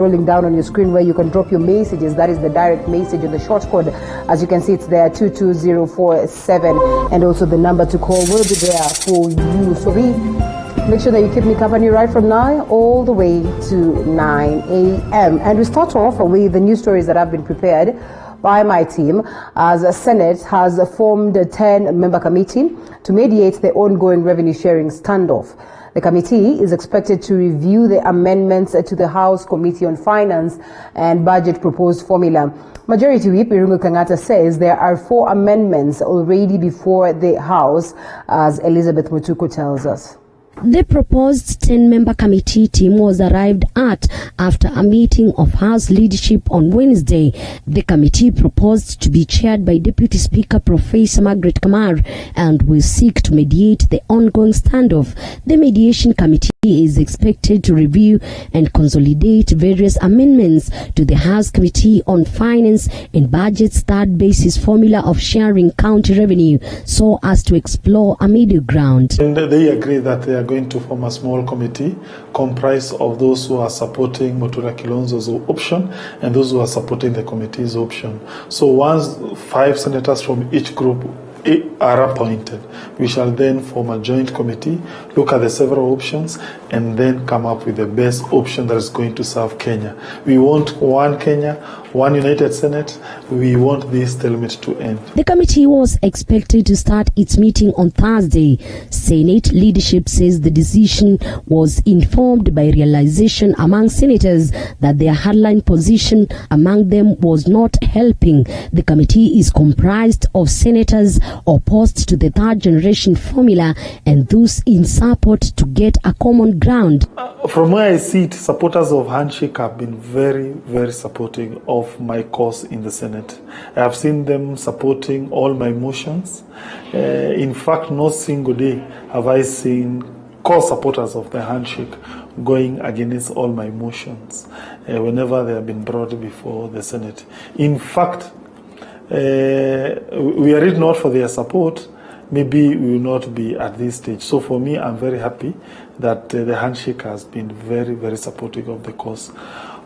rolling down on your screen where you can drop your messages. That is the direct message and the short code. As you can see, it's there, 22047, and also the number to call will be there for you. So make sure that you keep me company right from now all the way to 9 a.m. And we start off with the news stories that have been prepared by my team, as the Senate has formed a 10-member committee to mediate the ongoing revenue sharing standoff. The committee is expected to review the amendments to the House Committee on Finance and Budget proposed formula. Majority Whip Irungu Kangata says there are 4 amendments already before the House, as Elizabeth Mutuku tells us. The proposed 10-member committee team was arrived at after a meeting of House leadership on Wednesday. The committee proposed to be chaired by Deputy Speaker Professor Margaret Kamar and will seek to mediate the ongoing standoff. The mediation committee is expected to review and consolidate various amendments to the House Committee on Finance and Budget's third basis formula of sharing county revenue so as to explore a middle ground. And they agree that they are going to form a small committee comprised of those who are supporting Mutula Kilonzo's option and those who are supporting the committee's option. So once 5 senators from each group are appointed, we shall then form a joint committee, look at the several options, and then come up with the best option that is going to serve Kenya. We want one Kenya, one united Senate. We want this stalemate to end. The committee was expected to start its meeting on Thursday. Senate leadership says the decision was informed by realization among senators that their hardline position among them was not helping. The committee is comprised of senators opposed to the third generation formula and those in support to get a common ground. From where I see it, supporters of handshake have been very, very supporting of my cause in the Senate. I have seen them supporting all my motions. In fact, no single day have I seen core supporters of the handshake going against all my motions whenever they have been brought before the Senate. In fact, we are it not for their support, maybe we will not be at this stage. So for me, I'm very happy that the handshake has been very, very supportive of the cause.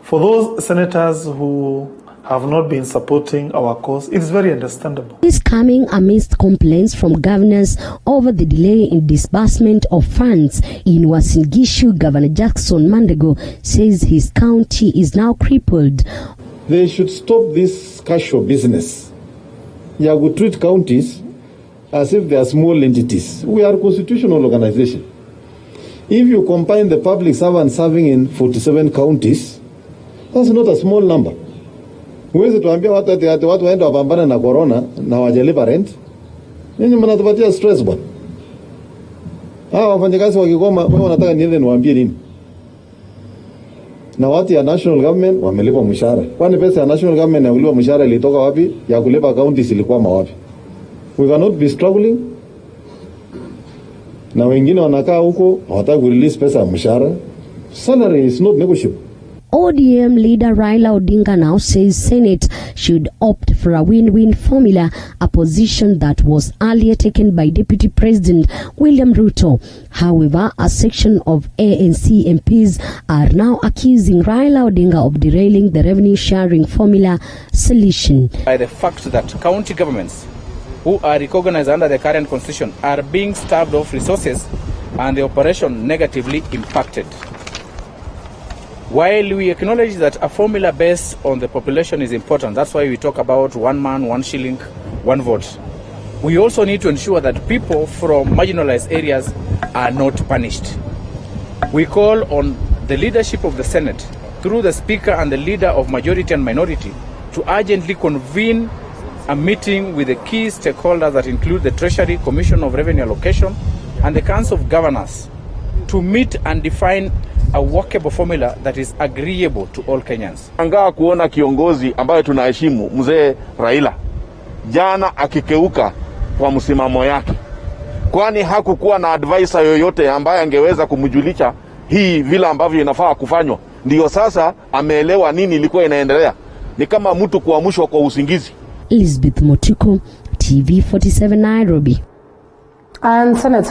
For those senators who have not been supporting our cause, it's very understandable. This coming amidst complaints from governors over the delay in disbursement of funds. In Uasin Gishu, Governor Jackson Mandego says his county is now crippled. They should stop this casual business. You would treat counties as if they are small entities. We are a constitutional organization. If you combine the public servants serving in 47 counties, that's not a small number. Huwezi tuambia watu waende wapambane na corona na wajalipa rent. Ninyi mnatupatia stress bwana. Hawa wafanyakazi wakigoma, wewe unataka niende niwaambie nini? Na watu ya national government wamelipa mshahara. Kwani pesa ya national government ya kulipa mshahara ilitoka wapi? Ya kulipa counties ilikuwa mawapi? We cannot be struggling. Na wengine wanakaa huko hawataka kurelease pesa ya mshahara. Salary is not negotiable. ODM leader Raila Odinga now says Senate should opt for a win-win formula, a position that was earlier taken by Deputy President William Ruto. However, a section of ANC MPs are now accusing Raila Odinga of derailing the revenue sharing formula solution. By the fact that county governments who are recognized under the current constitution are being starved of resources and the operation negatively impacted. While we acknowledge that a formula based on the population is important, that's why we talk about 1 man, 1 shilling, 1 vote. We also need to ensure that people from marginalized areas are not punished. We call on the leadership of the Senate, through the Speaker and the leader of majority and minority, to urgently convene a meeting with the key stakeholders that include the Treasury, Commission of Revenue Allocation, and the Council of Governors to meet and define a workable formula that is agreeable to all Kenyans. Angaa kuona kiongozi ambaye tunaheshimu mzee Raila jana akikeuka kwa msimamo yake, kwani hakukuwa na advisor yoyote ambaye angeweza kumjulisha hii vile ambavyo inafaa kufanywa. Ndio sasa ameelewa nini ilikuwa inaendelea. Ni kama mtu kuamshwa kwa usingizi. Elizabeth Mutuku, TV 47 Nairobi. And Senate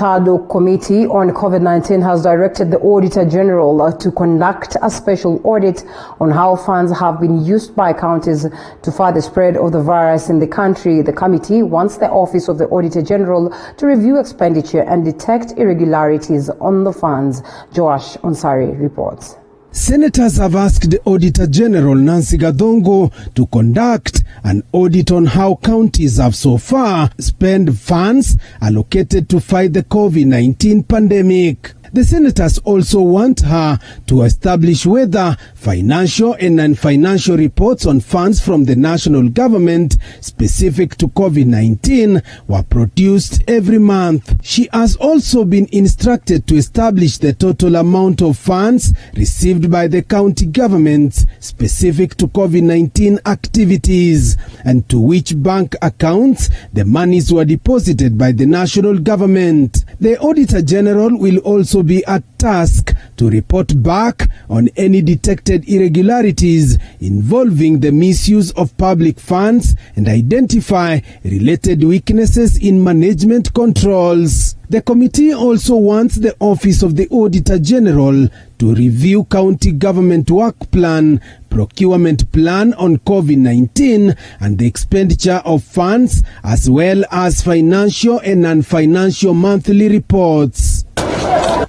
Committee on COVID-19 has directed the Auditor General to conduct a special audit on how funds have been used by counties to fight the spread of the virus in the country. The committee wants the Office of the Auditor General to review expenditure and detect irregularities on the funds. Joash Onsari reports. Senators have asked the Auditor General Nancy Gathongo to conduct an audit on how counties have so far spent funds allocated to fight the COVID-19 pandemic. The senators also want her to establish whether financial and non-financial reports on funds from the national government specific to COVID-19 were produced every month. She has also been instructed to establish the total amount of funds received by the county governments specific to COVID-19 activities and to which bank accounts the monies were deposited by the national government. The Auditor General will also be at task to report back on any detected irregularities involving the misuse of public funds and identify related weaknesses in management controls. The committee also wants the Office of the Auditor General to review county government work plan, procurement plan on COVID-19 and the expenditure of funds, as well as financial and non-financial monthly reports.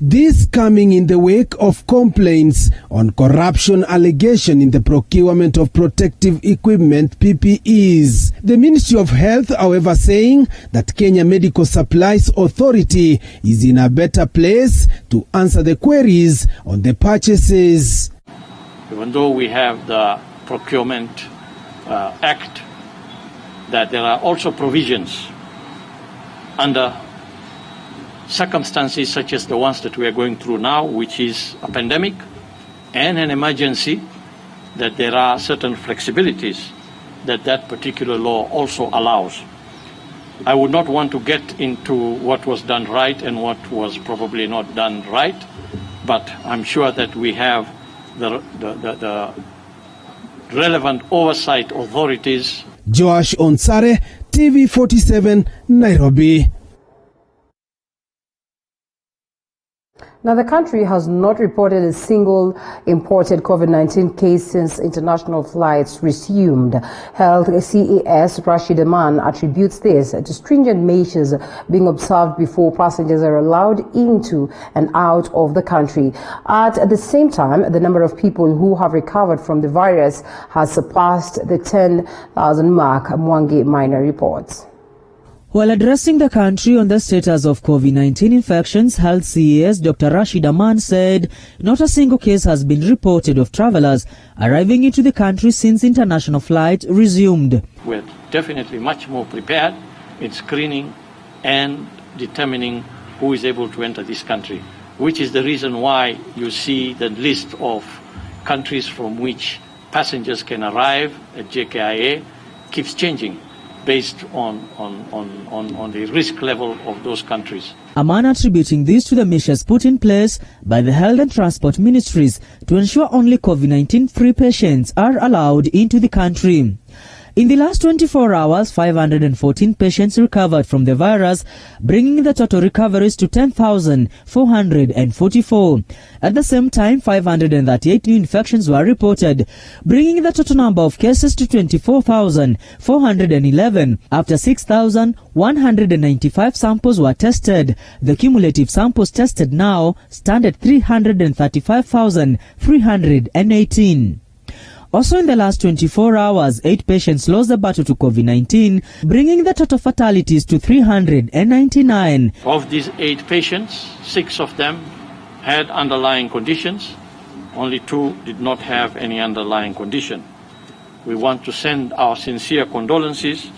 This coming in the wake of complaints on corruption allegation in the procurement of protective equipment PPEs. The Ministry of Health, however, saying that Kenya Medical Supplies Authority is in a better place to answer the queries on the purchases. Even though we have the Procurement Act, that there are also provisions under circumstances such as the ones that we are going through now, which is a pandemic and an emergency, that there are certain flexibilities that particular law also allows. I would not want to get into what was done right and what was probably not done right, but I'm sure that we have the relevant oversight authorities. Joash Onsare, TV47, Nairobi. Now, the country has not reported a single imported COVID-19 case since international flights resumed. Health CES Rashid Aman attributes this to stringent measures being observed before passengers are allowed into and out of the country. At the same time, the number of people who have recovered from the virus has surpassed the 10,000 mark, Mwangi Minor reports. While addressing the country on the status of COVID-19 infections, Health CES Dr. Rashid Aman said not a single case has been reported of travelers arriving into the country since international flight resumed. We're definitely much more prepared in screening and determining who is able to enter this country, which is the reason why you see the list of countries from which passengers can arrive at JKIA keeps changing based on the risk level of those countries. Aman attributing this to the measures put in place by the Health and Transport Ministries to ensure only COVID-19 free patients are allowed into the country. In the last 24 hours, 514 patients recovered from the virus, bringing the total recoveries to 10,444. At the same time, 538 new infections were reported, bringing the total number of cases to 24,411 after 6,195 samples were tested. The cumulative samples tested now stand at 335,318. Also in the last 24 hours, 8 patients lost the battle to COVID-19, bringing the total fatalities to 399. Of these 8 patients, 6 of them had underlying conditions. Only 2 did not have any underlying condition. We want to send our sincere condolences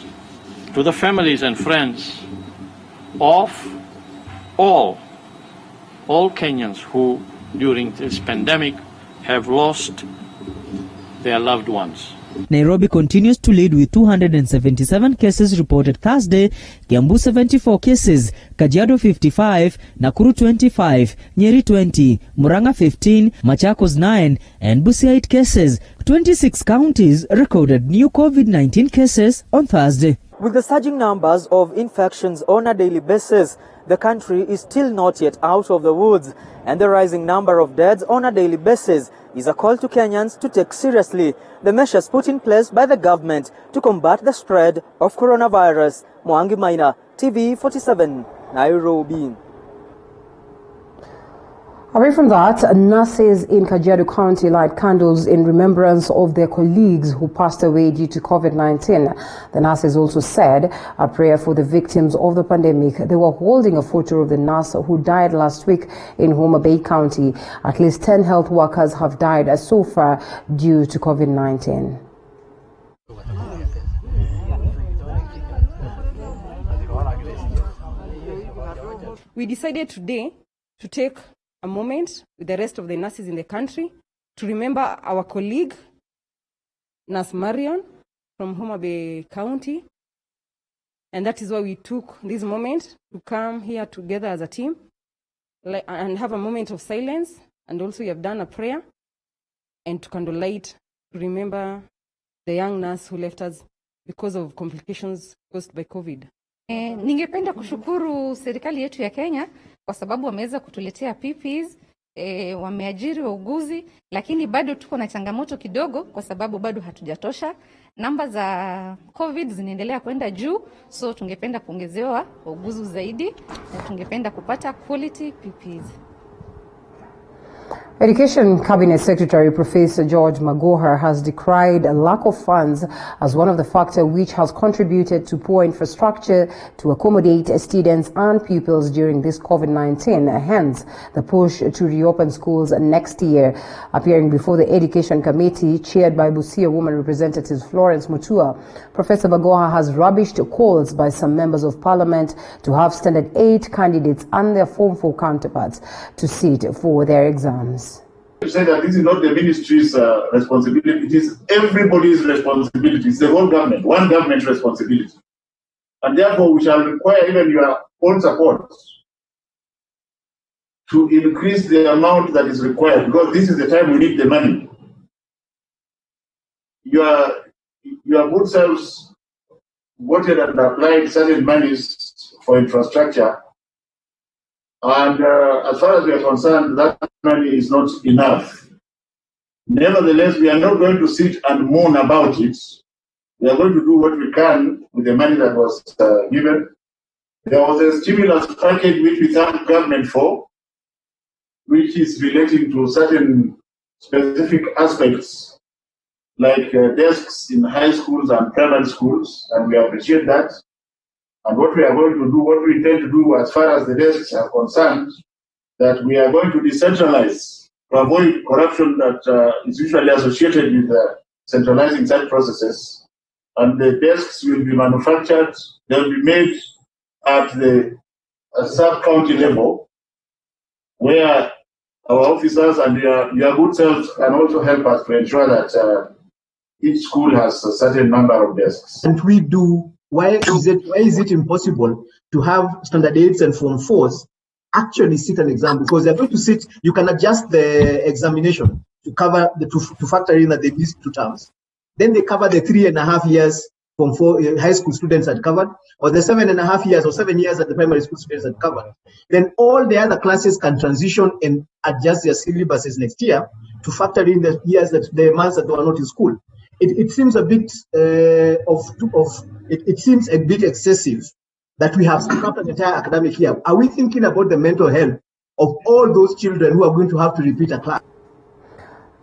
to the families and friends of all Kenyans who, during this pandemic, have lost their loved ones. Nairobi continues to lead with 277 cases reported Thursday, Kiambu 74 cases, Kajiado 55, Nakuru 25, Nyeri 20, Murang'a 15, Machakos 9, and Busia 8 cases. 26 counties recorded new COVID-19 cases on Thursday. With the surging numbers of infections on a daily basis, the country is still not yet out of the woods, and the rising number of deaths on a daily basis is a call to Kenyans to take seriously the measures put in place by the government to combat the spread of coronavirus. Mwangi Maina, TV 47, Nairobi. Away from that, nurses in Kajiado County light candles in remembrance of their colleagues who passed away due to COVID-19. The nurses also said a prayer for the victims of the pandemic. They were holding a photo of the nurse who died last week in Homa Bay County. At least 10 health workers have died so far due to COVID-19. We decided today to take a moment with the rest of the nurses in the country to remember our colleague, Nurse Marion from Homa Bay County. And that is why we took this moment to come here together as a team and have a moment of silence. And also we have done a prayer and to candlelight to remember the young nurse who left us because of complications caused by COVID. Ningependa kushukuru serikali yetu ya Kenya kwa sababu wameweza kutuletea PPEs, wameajiri wauguzi, lakini bado tuko na changamoto kidogo kwa sababu bado hatujatosha. Namba za COVID zinaendelea kwenda juu, so tungependa kuongezewa wauguzi zaidi na tungependa kupata quality PPEs. Education Cabinet Secretary Professor George Magoha has decried a lack of funds as one of the factors which has contributed to poor infrastructure to accommodate students and pupils during this COVID-19, hence the push to reopen schools next year. Appearing before the Education Committee chaired by Busia Women Representative Florence Mutua, Professor Magoha has rubbished calls by some members of Parliament to have Standard 8 candidates and their Form 4 counterparts to sit for their exams. To say that this is not the ministry's responsibility, it is everybody's responsibility. It's the whole government, one government responsibility. And therefore, we shall require even your own support to increase the amount that is required, because this is the time we need the money. Your good selves voted and applied certain monies for infrastructure. And as far as we are concerned, that money is not enough. Nevertheless, we are not going to sit and moan about it. We are going to do what we can with the money that was given. There was a stimulus package which we thank government for, which is relating to certain specific aspects, like desks in high schools and primary schools, and we appreciate that. And what we are going to do, what we intend to do as far as the desks are concerned, that we are going to decentralize to avoid corruption that is usually associated with centralizing such processes. And the desks will be manufactured, they will be made at the sub-county level, where our officers and your good selves can also help us to ensure that each school has a certain number of desks. And we do. Why is it impossible to have Standard 8s and Form 4s actually sit an exam? Because they're going to sit, you can adjust the examination to cover to factor in that they missed 2 terms. Then they cover the 3.5 years Form 4 high school students had covered, or the 7.5 years or 7 years that the primary school students had covered. Then all the other classes can transition and adjust their syllabuses next year to factor in the years the months that they were not in school. It seems a bit it seems a bit excessive that we have scrapped an entire academic year. Are we thinking about the mental health of all those children who are going to have to repeat a class?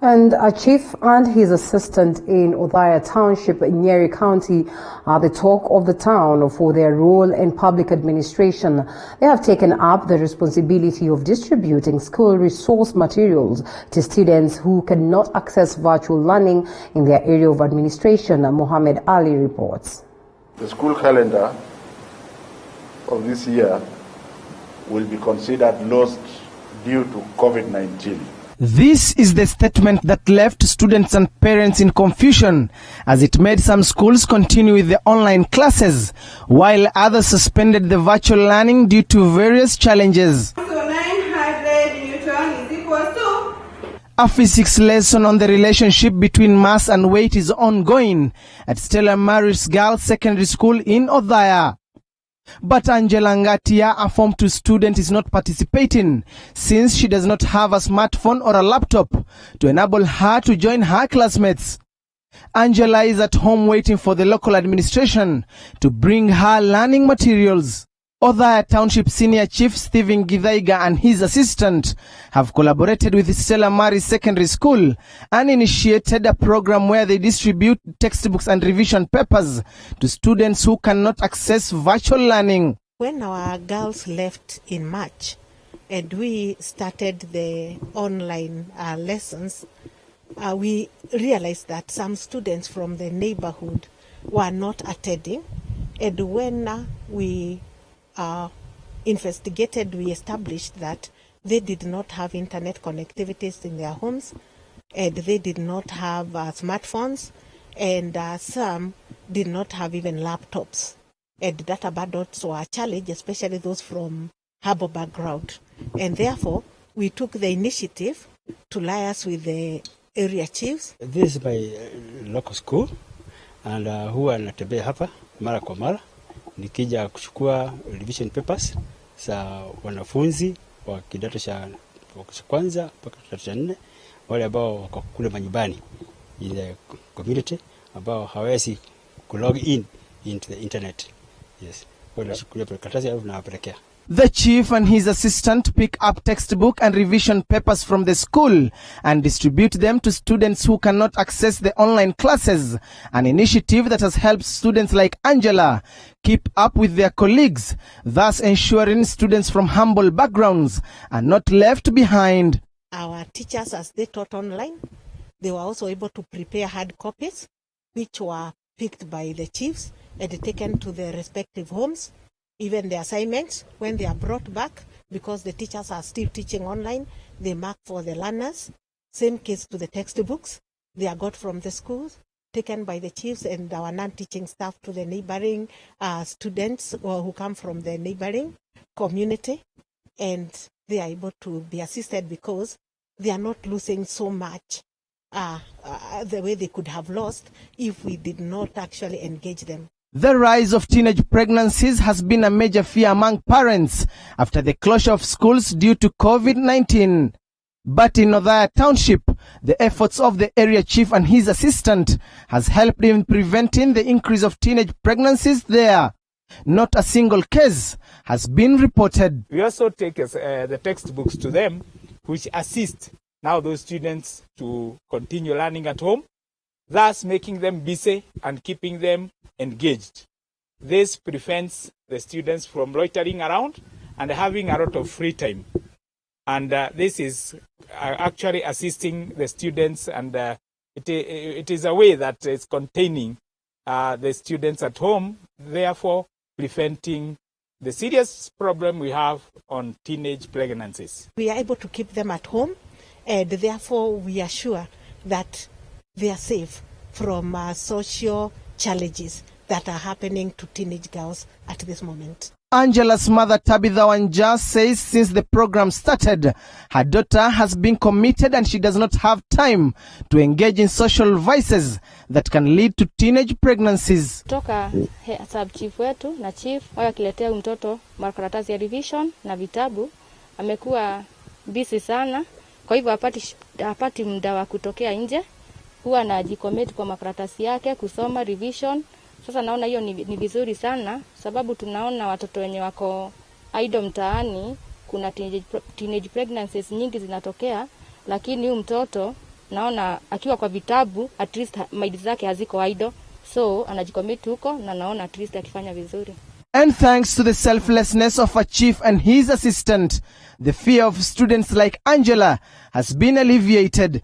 And a chief and his assistant in Othaya Township in Nyeri County are the talk of the town for their role in public administration. They have taken up the responsibility of distributing school resource materials to students who cannot access virtual learning in their area of administration. Mohammed Ali reports. The school calendar of this year will be considered lost due to COVID-19. This is the statement that left students and parents in confusion, as it made some schools continue with the online classes, while others suspended the virtual learning due to various challenges. So 900 Newton is equal to? A physics lesson on the relationship between mass and weight is ongoing at Stella Maris Girls Secondary School in Othaya. But Angela Ngatia, a Form 2 student, is not participating since she does not have a smartphone or a laptop to enable her to join her classmates. Angela is at home waiting for the local administration to bring her learning materials. Othaya Township Senior Chief Stephen Githaiga and his assistant have collaborated with Stella Maris Secondary School and initiated a program where they distribute textbooks and revision papers to students who cannot access virtual learning. When our girls left in March and we started the online lessons, we realized that some students from the neighborhood were not attending, and when we investigated, we established that they did not have internet connectivities in their homes, and they did not have smartphones, and some did not have even laptops. And data burdens were a challenge, especially those from Harbour background. And therefore, we took the initiative to liaise with the area chiefs. This is my local school, and huwa natembea hapa mara kwa mara nikija kuchukua revision papers za wanafunzi wa kidato cha kwanza mpaka kidato cha 4, wale ambao wako kule manyumbani in the community ambao hawezi kulog in into the internet. Yes, wala shukuru kwa karatasi au nawapelekea. The chief and his assistant pick up textbook and revision papers from the school and distribute them to students who cannot access the online classes, an initiative that has helped students like Angela keep up with their colleagues, thus ensuring students from humble backgrounds are not left behind. Our teachers, as they taught online, they were also able to prepare hard copies, which were picked by the chiefs and taken to their respective homes. Even the assignments, when they are brought back, because the teachers are still teaching online, they mark for the learners. Same case to the textbooks. They are got from the schools, taken by the chiefs and our non-teaching staff to the neighboring students who come from the neighboring community. And they are able to be assisted because they are not losing so much the way they could have lost if we did not actually engage them. The rise of teenage pregnancies has been a major fear among parents after the closure of schools due to COVID-19. But in Othaya Township, the efforts of the area chief and his assistant has helped in preventing the increase of teenage pregnancies there. Not a single case has been reported. We also take the textbooks to them, which assist now those students to continue learning at home, thus making them busy and keeping them engaged. This prevents the students from loitering around and having a lot of free time. And this is actually assisting the students, and it is a way that is containing the students at home, therefore preventing the serious problem we have on teenage pregnancies. We are able to keep them at home, and therefore we are sure that they are safe from social challenges that are happening to teenage girls at this moment. Angela's mother, Tabitha Wanja, says since the program started, her daughter has been committed and she does not have time to engage in social vices that can lead to teenage pregnancies. Toka sub-chief wetu na chief, wao akiletea mtoto makaratasi ya revision na vitabu, amekuwa busy sana, kwa hivyo hapati muda wa kutokea nje. Huwa anajicommit kwa makaratasi yake kusoma revision. Sasa naona hiyo ni vizuri sana, sababu tunaona watoto wenye wako idle mtaani, kuna teenage pregnancies nyingi zinatokea, lakini huyu mtoto naona akiwa kwa vitabu at least mind zake haziko idle, so anajicommit huko na naona at least akifanya vizuri. And thanks to the selflessness of a chief and his assistant, the fear of students like Angela has been alleviated.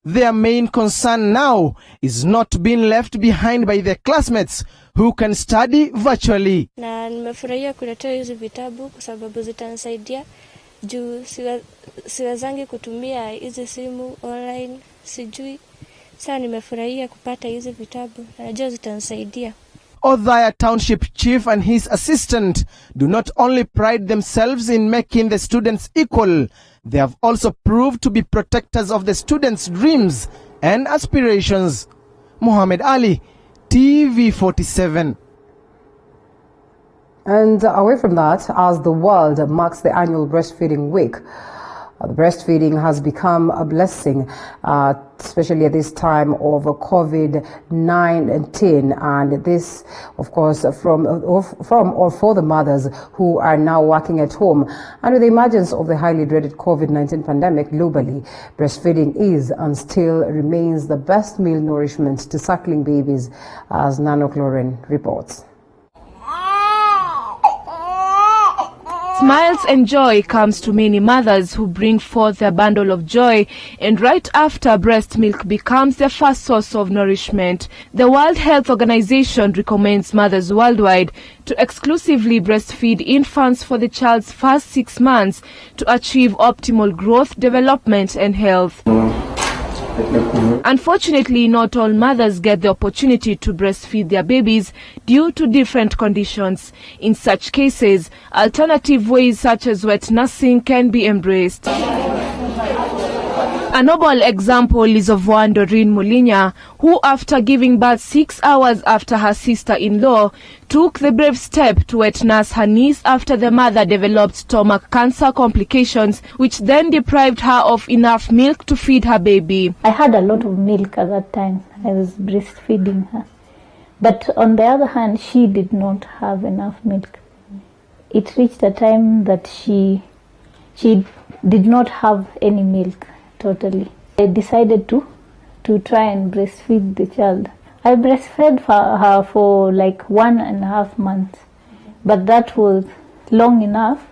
Their main concern now is not being left behind by their classmates who can study virtually. Na nimefurahia kuletea hizi vitabu kwa sababu zitanisaidia juu siwezangi kutumia hizi simu online, sijui. Sasa nimefurahia kupata hizi vitabu. Najua zitanisaidia. Othaya Township Chief and his assistant do not only pride themselves in making the students equal, they have also proved to be protectors of the students' dreams and aspirations. Muhammad Ali, TV47. And away from that, as the world marks the annual breastfeeding week, the breastfeeding has become a blessing, especially at this time of COVID-19. And this, of course, from or for the mothers who are now working at home. And with the emergence of the highly dreaded COVID-19 pandemic globally, breastfeeding is and still remains the best meal nourishment to suckling babies, as Nano Cloren reports. Smiles and joy comes to many mothers who bring forth their bundle of joy, and right after breast milk becomes their first source of nourishment. The World Health Organization recommends mothers worldwide to exclusively breastfeed infants for the child's first 6 months to achieve optimal growth, development and health. Unfortunately, not all mothers get the opportunity to breastfeed their babies due to different conditions. In such cases, alternative ways such as wet nursing can be embraced. A noble example is of one Doreen Mulinya, who after giving birth 6 hours after her sister-in-law, took the brave step to wet nurse her niece after the mother developed stomach cancer complications, which then deprived her of enough milk to feed her baby. I had a lot of milk at that time. I was breastfeeding her. But on the other hand, she did not have enough milk. It reached a time that she did not have any milk. Totally. I decided to try and breastfeed the child. I breastfed her for like 1.5 months, but that was long enough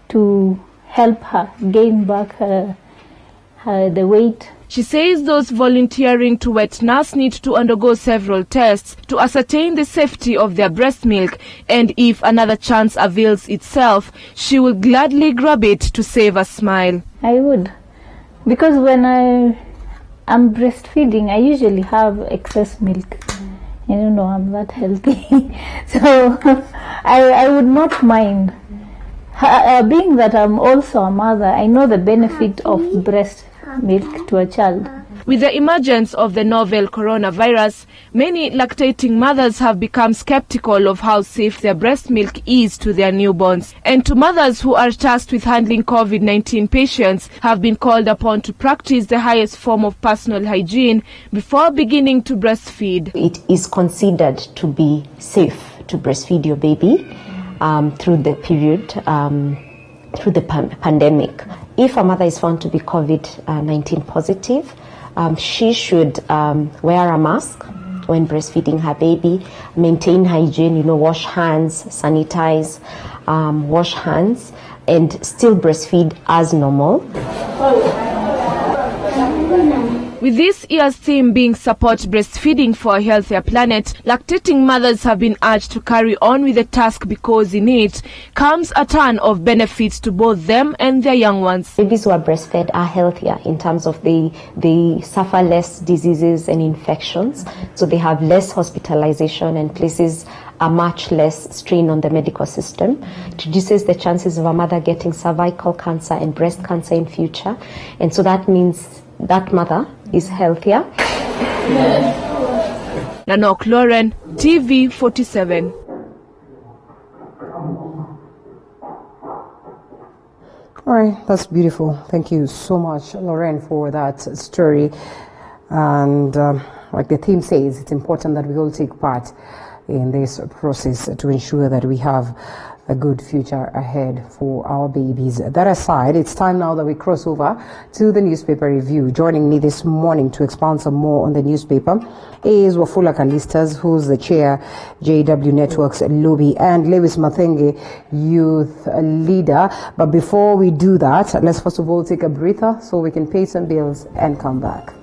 to help her gain back the weight. She says those volunteering to wet nurse need to undergo several tests to ascertain the safety of their breast milk, and if another chance avails itself, she will gladly grab it to save a smile. I would. Because when I'm breastfeeding, I usually have excess milk. And I'm that healthy. So I would not mind. Being that I'm also a mother, I know the benefit of breast milk to a child. With the emergence of the novel coronavirus, many lactating mothers have become skeptical of how safe their breast milk is to their newborns. And to mothers who are tasked with handling COVID-19 patients have been called upon to practice the highest form of personal hygiene before beginning to breastfeed. It is considered to be safe to breastfeed your baby through the period, through the pandemic. If a mother is found to be COVID-19 positive, she should wear a mask when breastfeeding her baby, maintain hygiene, wash hands, sanitize, wash hands, and still breastfeed as normal. With this year's theme being Support Breastfeeding for a Healthier Planet, lactating mothers have been urged to carry on with the task because in it comes a ton of benefits to both them and their young ones. Babies who are breastfed are healthier in terms of they suffer less diseases and infections, so they have less hospitalization and places a much less strain on the medical system. It reduces the chances of a mother getting cervical cancer and breast cancer in future, and so that means that mother is healthier. Nano Cloren, TV47. All right, that's beautiful. Thank you so much, Lauren, for that story. And like the theme says, it's important that we all take part in this process to ensure that we have a good future ahead for our babies. That aside, it's time now that we cross over to the newspaper review. Joining me this morning to expound some more on the newspaper is Wafula Kalistas, who's the chair, JW Network's lobby, and Lewis Mathenge, youth leader. But before we do that, let's first of all take a breather so we can pay some bills and come back.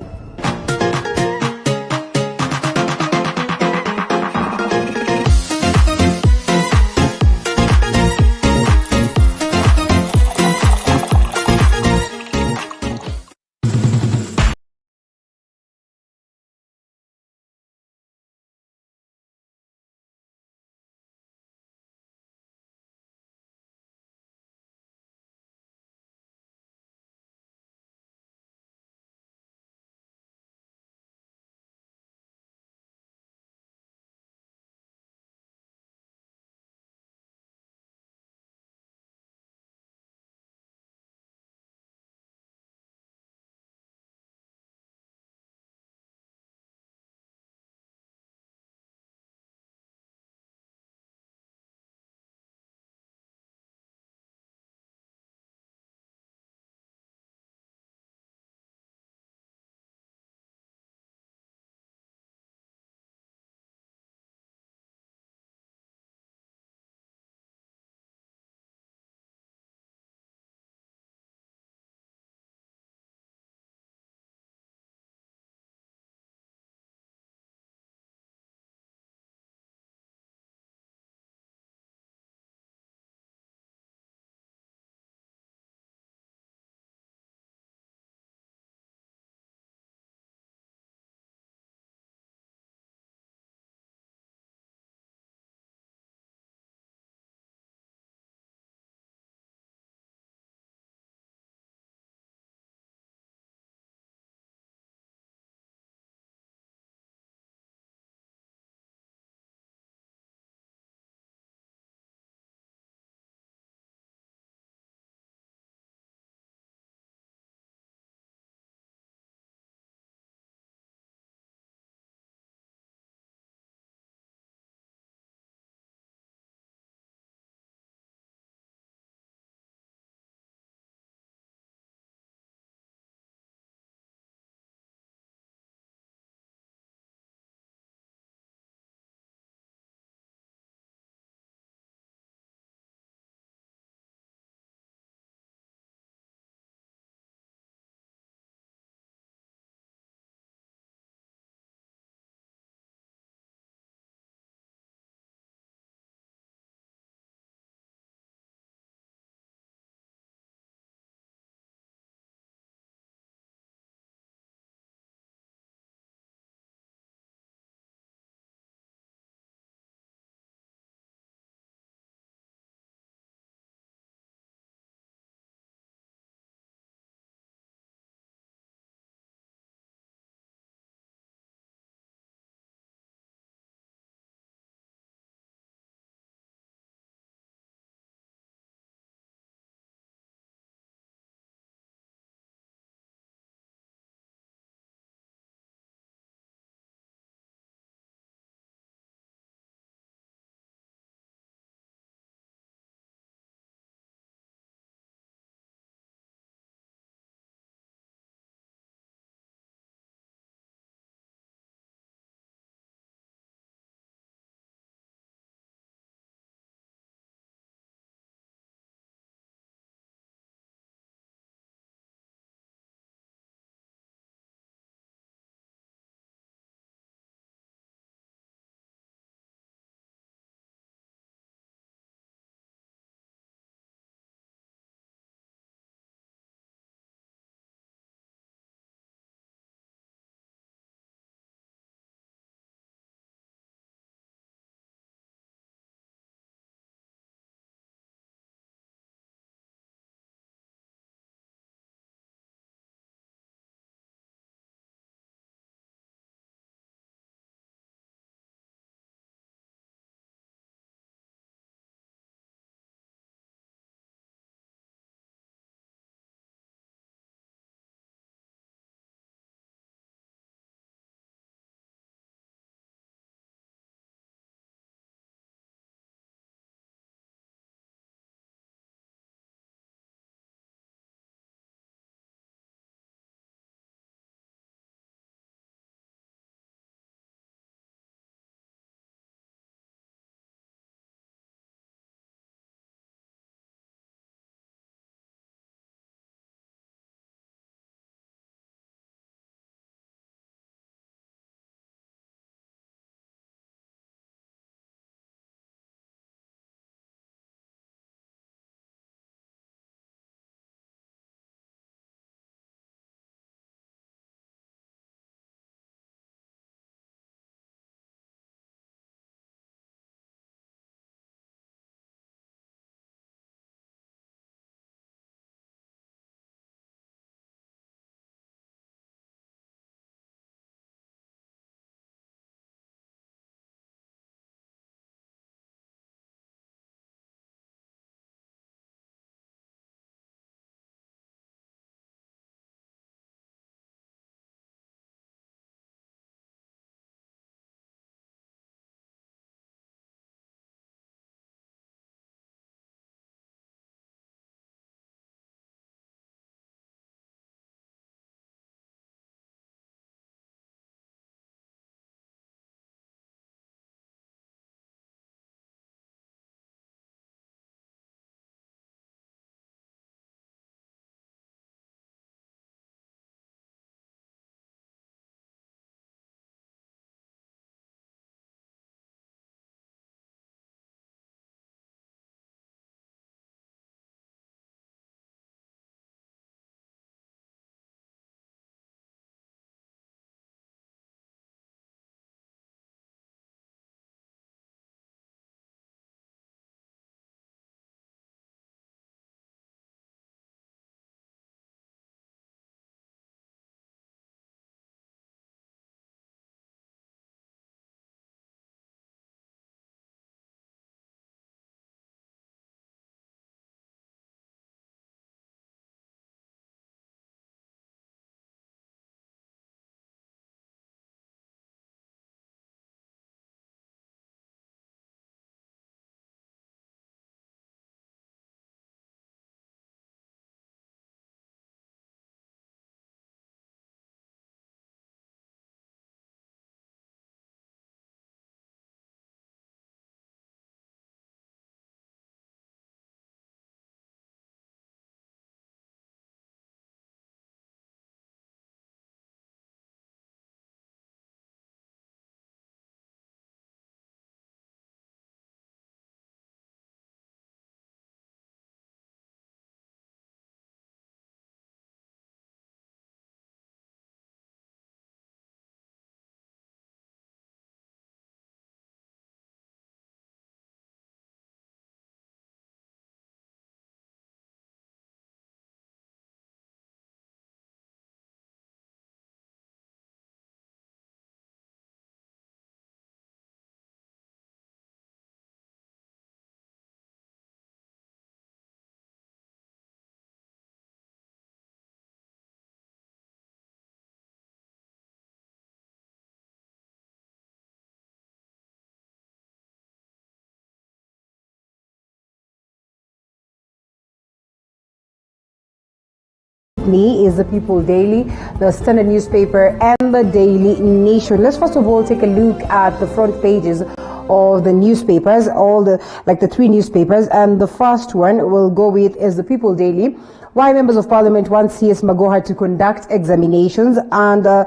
me is the People Daily, the Standard newspaper, and the Daily Nation. Let's first of all take a look at the front pages of the newspapers, the three newspapers, and the first one we'll go with is the People Daily. Why members of Parliament want CS Magoha to conduct examinations, and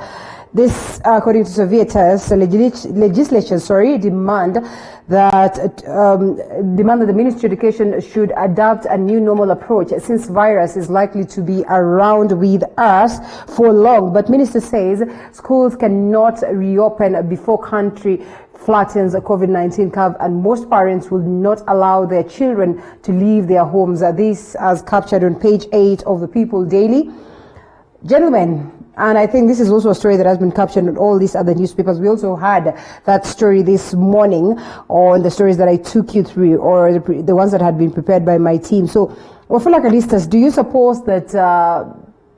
this, according to severe tests, legislature, demand that the Ministry of Education should adopt a new normal approach since virus is likely to be around with us for long. But Minister says schools cannot reopen before country flattens the COVID-19 curve, and most parents will not allow their children to leave their homes. This as captured on page 8 of the People Daily. Gentlemen, and I think this is also a story that has been captured in all these other newspapers. We also had that story this morning on the stories that I took you through, or the ones that had been prepared by my team. So, Wafula, do you suppose that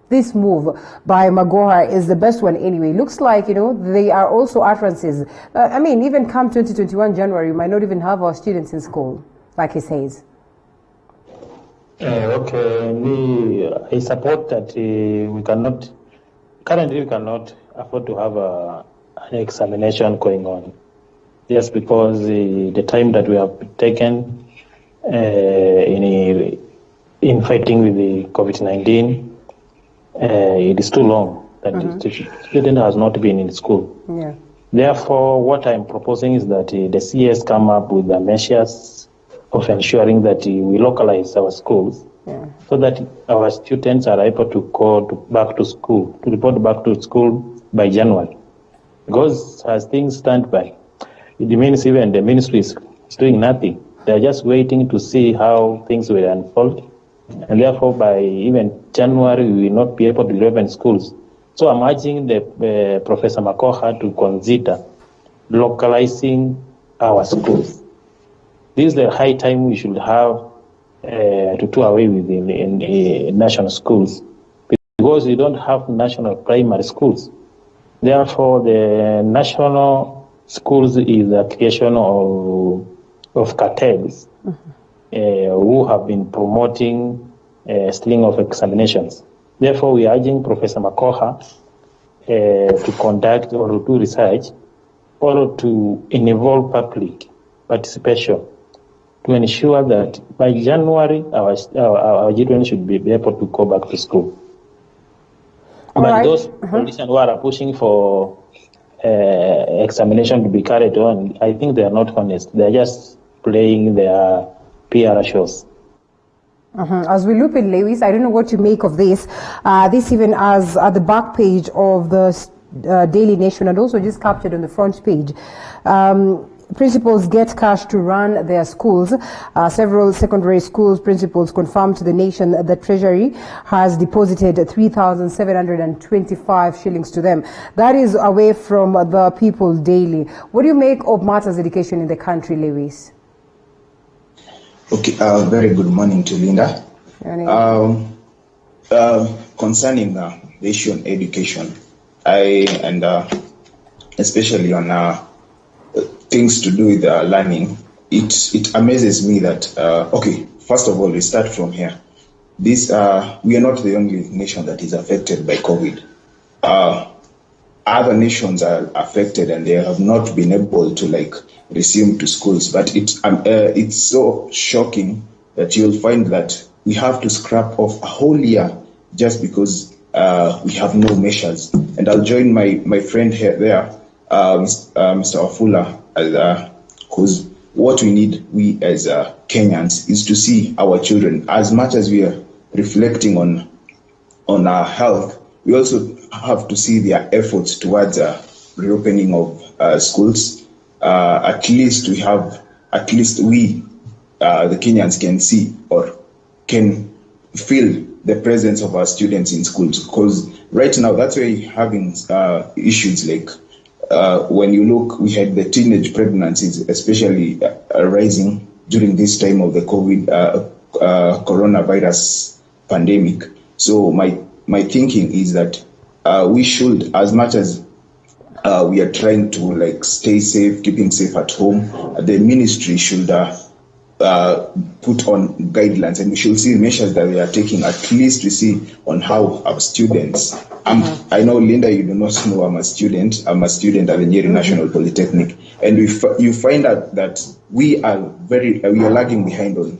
this move by Magoha is the best one anyway? Looks like, they are also utterances. Even come 2021 January, we might not even have our students in school, like he says. I support that currently we cannot afford to have an examination going on, just because the time that we have taken in fighting with the COVID-19, it is too long that the student has not been in school. Yeah. Therefore, what I'm proposing is that the CS come up with the measures of ensuring that we localize our schools, so that our students are able to report back to school by January. Because as things stand by, it means even the ministry is doing nothing. They're just waiting to see how things will unfold. And therefore, by even January, we will not be able to reopen schools. So I'm urging the Professor Magoha to consider localizing our schools. This is the high time we should have to do away with the national schools, because we don't have national primary schools. Therefore, the national schools is a creation of cartels who have been promoting stealing of examinations. Therefore, we are urging Professor Magoha to conduct or to do research or to involve public participation to ensure that by January our children should be able to go back to school. But those politicians who are pushing for examination to be carried on, I think they are not honest. They are just playing their PR shows. As we look at Lewis, I don't know what you make of this. This even as at the back page of the Daily Nation, and also just captured on the front page. Principals get cash to run their schools. Several secondary schools principals confirmed to the Nation that the Treasury has deposited 3,725 shillings to them. That is away from the People Daily. What do you make of matters education in the country, Lewis? Okay, very good morning to Linda. Concerning the issue on education, especially on things to do with learning, it amazes me that, first of all, we start from here. We are not the only nation that is affected by COVID. Other nations are affected and they have not been able to resume to schools. But it's so shocking that you'll find that we have to scrap off a whole year just because we have no measures. And I'll join my friend there, Mr. Wafula, because what we need, we as Kenyans, is to see our children. As much as we are reflecting on our health, we also have to see their efforts towards reopening of schools. At least we, the Kenyans, can see or can feel the presence of our students in schools. Because right now, that's why we're having issues like when you look, we had the teenage pregnancies, especially rising during this time of the coronavirus pandemic. So my thinking is that we should, as much as we are trying to stay safe, keeping safe at home, the ministry should put on guidelines, and we should see measures that we are taking. At least we see on how our students. I know, Linda, you do not know I'm a student. I'm a student at the Nyeri National Polytechnic, and you find out that we are lagging behind on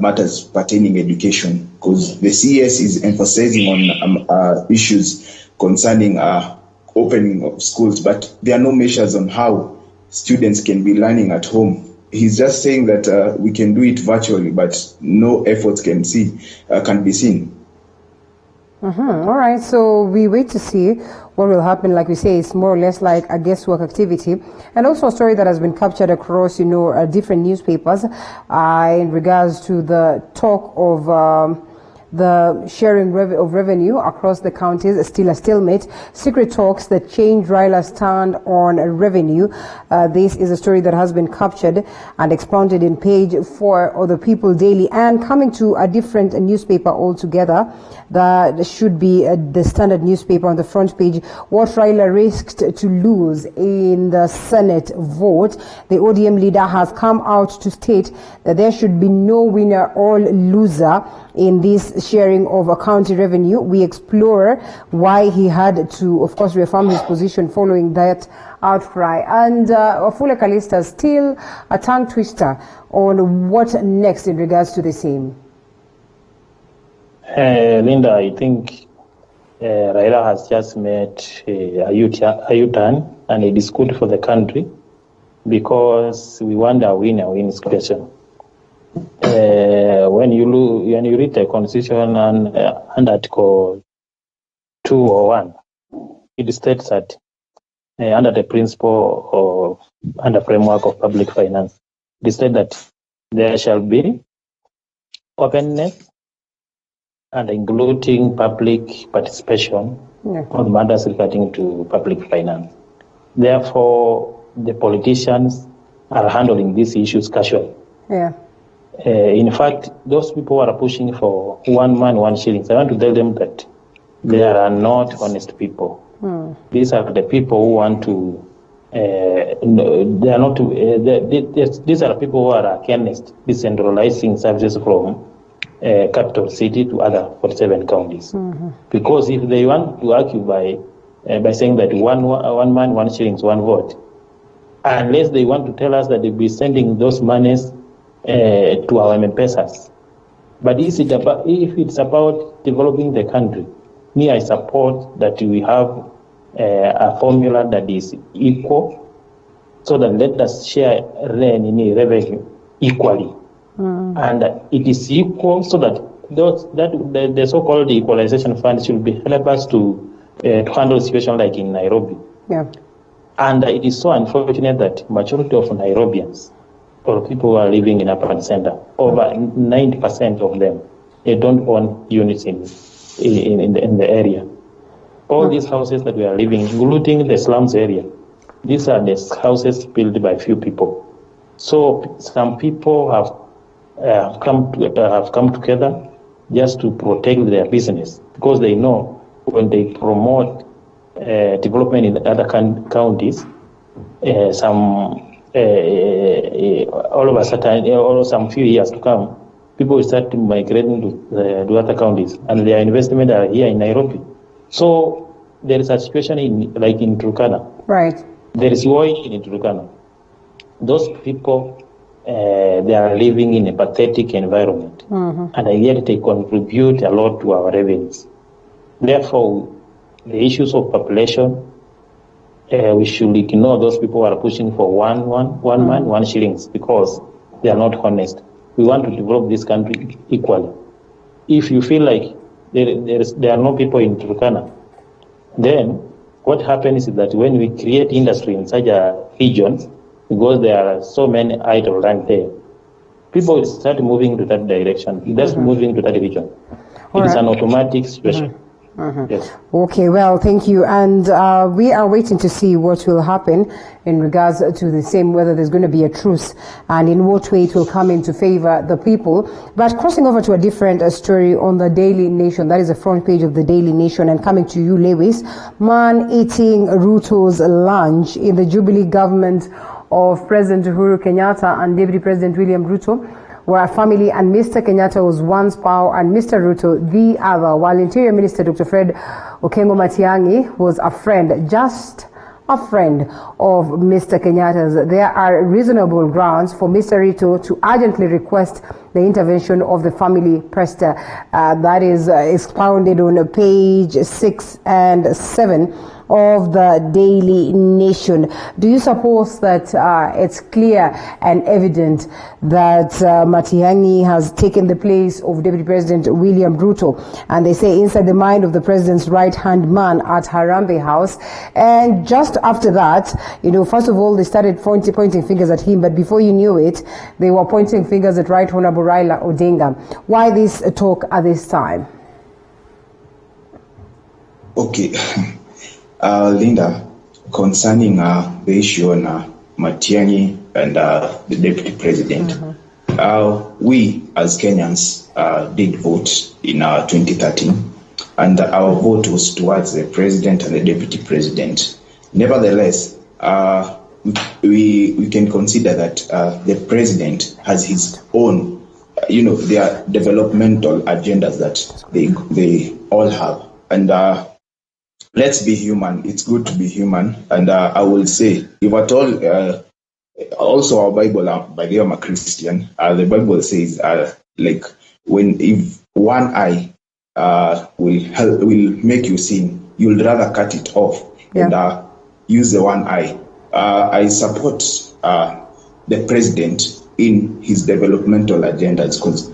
matters pertaining education, because the CES is emphasizing on issues concerning opening of schools, but there are no measures on how students can be learning at home. He's just saying that we can do it virtually, but no efforts can be seen. All right, so we wait to see what will happen. Like we say, it's more or less like a guesswork activity, and also a story that has been captured across, different newspapers in regards to the talk of the sharing of revenue across the counties is still a stalemate. Secret talks that change Raila's stand on revenue. This is a story that has been captured and expounded in page 4 of the People Daily, and coming to a different newspaper altogether. That should be the Standard newspaper on the front page. What Raila risked to lose in the Senate vote. The ODM leader has come out to state that there should be no winner or loser in this sharing of a county revenue. We explore why he had to, of course, reaffirm his position following that outcry. And Wafula Kalista, still a tongue twister on what next in regards to the same. Linda, I think Raila has just made a U-turn, and it is good for the country, because we want a win-win situation. When you read the Constitution and Article 201, it states that under the principle of and the framework of public finance, it states that there shall be openness and including public participation on matters regarding to public finance. Therefore, the politicians are handling these issues casually. Yeah. In fact, those people who are pushing for 1 man, 1 shillings, I want to tell them that they are not honest people. These are the people who want to. They are not. These are people who are against decentralizing services from capital city to other 47 counties. Because if they want to argue by saying that one man, 1 shillings, 1 vote, unless they want to tell us that they'll be sending those monies to our M-Pesas. But if it's about developing the country, me, I support that we have a formula that is equal, so that let us share revenue equally. And it is equal, so that the so-called equalization fund should be help us to handle a situation like in Nairobi. Yeah. And it is so unfortunate that majority of Nairobians, or people who are living in urban center, over 90% of them, they don't own units in the area. All these houses that we are living, including the slums area, these are the houses built by few people. So some people have come together just to protect their business, because they know when they promote development in other counties, all of a sudden, or some few years to come, people will start migrating to other counties, and their investment are here in Nairobi. So there is a situation like in Turkana. Right. There is oil in Turkana. Those people, they are living in a pathetic environment, and yet they contribute a lot to our revenues. Therefore, the issues of population, we should ignore those people who are pushing for one man, 1 shillings, because they are not honest. We want to develop this country equally. If you feel like there are no people in Turkana, then what happens is that when we create industry in such a region, because there are so many idle land there, people will start moving to that direction, just moving to that region. It is an automatic situation. Yes. Okay, well, thank you. And we are waiting to see what will happen in regards to the same, whether there's going to be a truce and in what way it will come into favor the people. But crossing over to a different story on the Daily Nation, that is the front page of the Daily Nation, and coming to you, Lewis. Man eating Ruto's lunch in the Jubilee government of President Uhuru Kenyatta and Deputy President William Ruto were a family, and Mr. Kenyatta was one spouse and Mr. Ruto the other, while Interior Minister Dr. Fred Okengo Matiang'i was a friend, just a friend of Mr. Kenyatta's. There are reasonable grounds for Mr. Ruto to urgently request the intervention of the family prester. That is expounded on page 6 and 7 of the Daily Nation. Do you suppose that it's clear and evident that Matiang'i has taken the place of Deputy President William Ruto? And they say inside the mind of the president's right-hand man at Harambee House. And just after that, first of all, they started pointing fingers at him, but before you knew it, they were pointing fingers at Right Honorable Raila Odinga. Why this talk at this time? Okay. Linda, concerning the issue on Matiang'i and the Deputy President, we as Kenyans did vote in 2013, and our vote was towards the President and the Deputy President. Nevertheless, we can consider that the President has his own, their developmental agendas that they all have. And let's be human. It's good to be human. And I will say, if at all, also our Bible, by the way, I'm a Christian, the Bible says, if one eye will make you sin, you'll rather cut it off and use the one eye. I support the president in his developmental agendas because,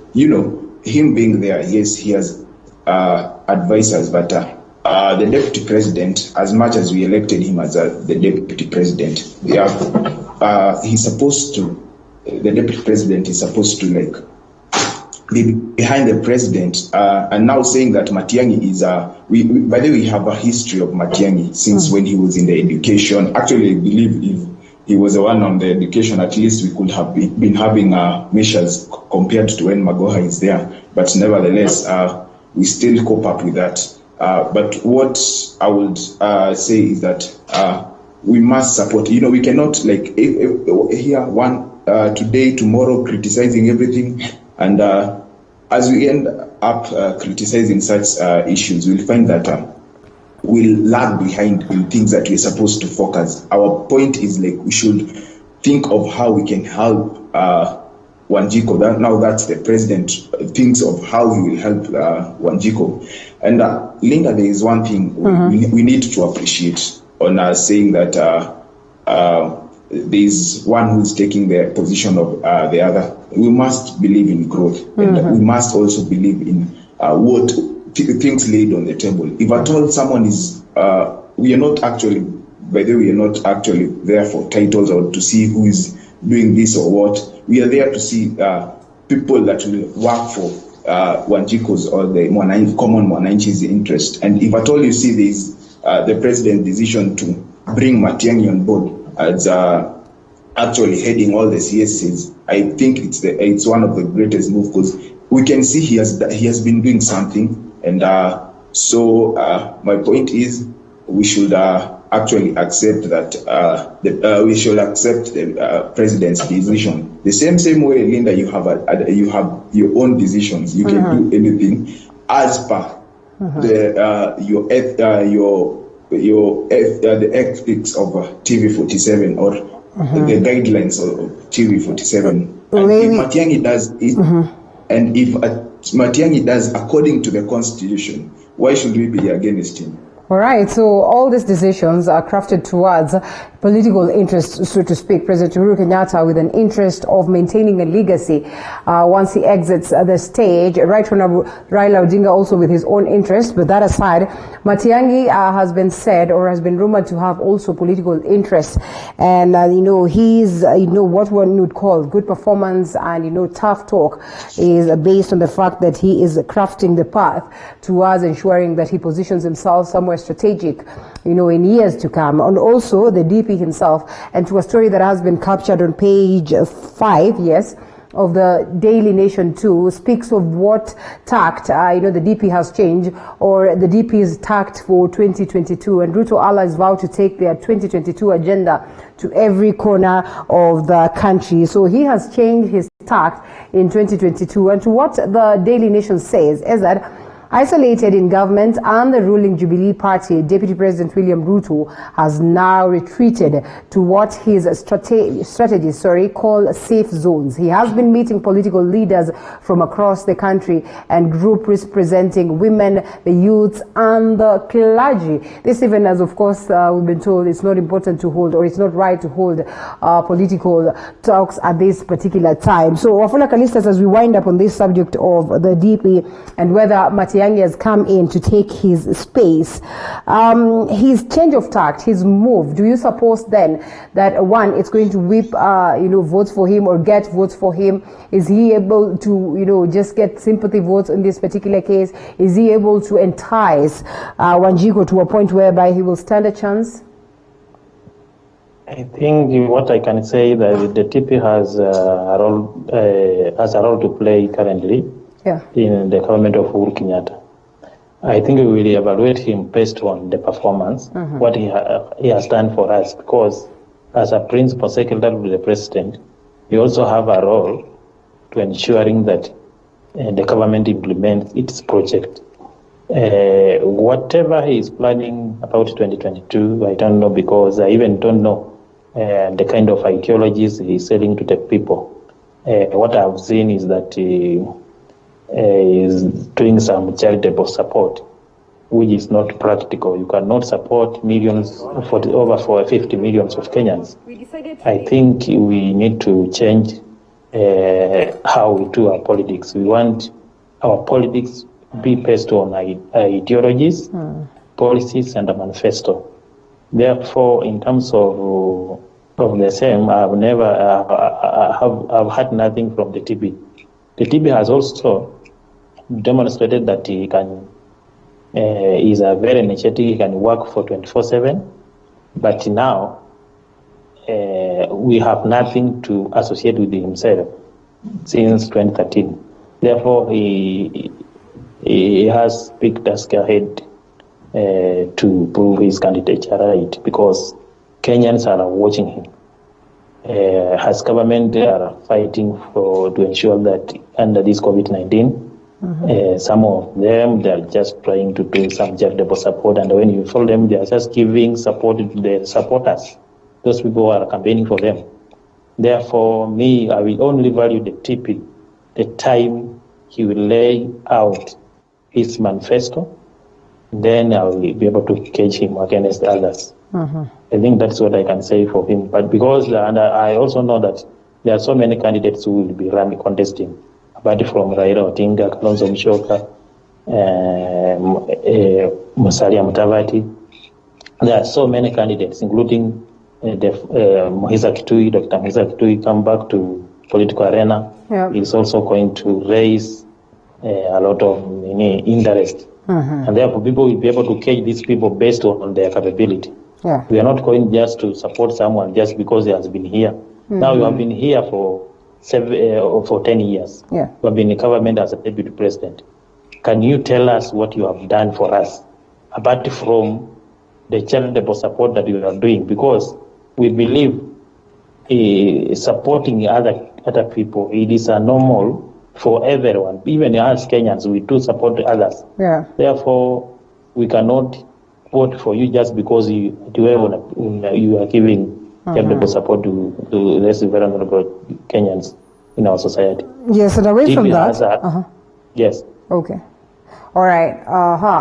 him being there, yes, he has advisors, but the deputy president, as much as we elected him as the deputy president, he's supposed to, the deputy president is supposed to be behind the president. And now saying that Matiang'i is, by the way, we have a history of Matiang'i since when he was in the education. Actually, I believe if he was the one on the education, at least we could have been having measures compared to when Magoha is there. But nevertheless, we still cope up with that. But what I would say is that we must support. We cannot hear one today, tomorrow criticizing everything, and as we end up criticizing such issues, we'll find that we'll lag behind in things that we're supposed to focus. Our point is we should think of how we can help Wanjiku. Now that's the president thinks of how he will help Wanjiku. And Linda, there is one thing we need to appreciate on saying that there is one who's taking the position of the other. We must believe in growth, and we must also believe in what things laid on the table. If at all someone is, we are not actually, by the way, we are not actually there for titles or to see who is doing this or what. We are there to see people that will work for Wanjiku's or the common Mwananchi's interest. And if at all you see this, the president's decision to bring Matiang'i on board as actually heading all the CSCs, I think it's one of the greatest moves because we can see he has been doing something. And so my point is we should actually accept that we should accept the president's decision. The same way, Linda, you have your own decisions. You can do anything as per the ethics of TV47 or the guidelines of TV47. And if Matiang'i does it, and if Matiang'i does according to the Constitution, why should we be against him? All right, so all these decisions are crafted towards political interest, so to speak. President Uhuru Kenyatta with an interest of maintaining a legacy once he exits the stage. Right Honorable Raila Odinga also with his own interest. But that aside, Matiang'i has been said or has been rumored to have also political interest. And, he's, what one would call good performance and, tough talk is based on the fact that he is crafting the path towards ensuring that he positions himself somewhere strategic, in years to come. And also the DP himself, and to a story that has been captured on page 5, of the Daily Nation too speaks of what tact, the DP has changed, or the DP is tact for 2022, and Ruto allies vow to take their 2022 agenda to every corner of the country. So he has changed his tact in 2022, and to what the Daily Nation says is that isolated in government and the ruling Jubilee Party, Deputy President William Ruto has now retreated to what his strategies call safe zones. He has been meeting political leaders from across the country and groups representing women, the youths, and the clergy. This even as, of course, we've been told it's not important to hold, or it's not right to hold political talks at this particular time. So, Wafula Kalistas, as we wind up on this subject of the DP and whether Matiang'i has come in to take his space, his change of tact, his move, do you suppose then that one, it's going to whip votes for him or get votes for him? Is he able to just get sympathy votes in this particular case? Is he able to entice Wanjiku to a point whereby he will stand a chance? I think what I can say that the TP has a role to play currently in the government of Uhuru Kenyatta. I think we will evaluate him based on the performance, what he has done for us, because as a principal secretary to the president, he also have a role to ensuring that the government implements its project. Whatever he is planning about 2022, I don't know, because I even don't know the kind of ideologies he is selling to the people. What I've seen is that he is doing some charitable support, which is not practical. You cannot support millions, over 50 millions of Kenyans. I think we need to change how we do our politics. We want our politics be based on ideologies, policies, and a manifesto. Therefore, in terms of the same, I've had nothing from the TB. The TB has also demonstrated that he can is a very energetic, he can work for 24/7, but now we have nothing to associate with himself since 2013. Therefore, he has big task ahead to prove his candidature right, because Kenyans are watching him. As government, they are fighting to ensure that under this COVID-19, some of them, they are just trying to do some charitable support, and when you follow them, they are just giving support to the supporters, those people who are campaigning for them. Therefore, I will only value the TP the time he will lay out his manifesto, then I will be able to cage him against others. I think that's what I can say for him. But because, and I also know that there are so many candidates who will be contesting, apart from Raila Odinga, Kalonzo Musyoka, Musalia Mudavadi. There are so many candidates, including Mohiza Kitui. Dr. Mohiza Kitui come back to political arena. He's also going to raise a lot of interest. And therefore, people will be able to cage these people based on their capability. We are not going just to support someone just because he has been here. Now you have been here for 10 years. You have been in government as a deputy president. Can you tell us what you have done for us, apart from the charitable support that you are doing? Because we believe supporting other people, it is a normal for everyone. Even as Kenyans, we do support others. Therefore, we cannot vote for you just because you are giving charitable support to less vulnerable Kenyans in our society. Yes, and away from that. Yes. Okay. All right.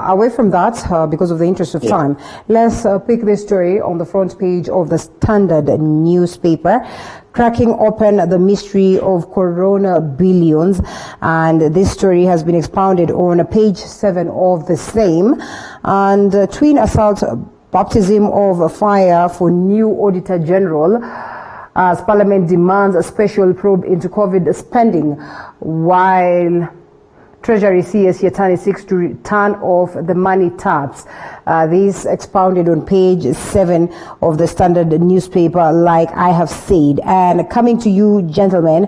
Away from that, because of the interest of time, let's pick this story on the front page of the Standard newspaper, cracking open the mystery of Corona billions. And this story has been expounded on page 7 of the same. And twin assault, baptism of fire for new Auditor General, as Parliament demands a special probe into COVID spending, while Treasury CS Yatani seeks to return off the money taps. This expounded on page 7 of the Standard newspaper, like I have said. And coming to you, gentlemen,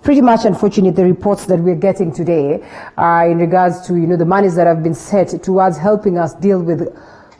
pretty much unfortunate the reports that we're getting today in regards to, the monies that have been set towards helping us deal with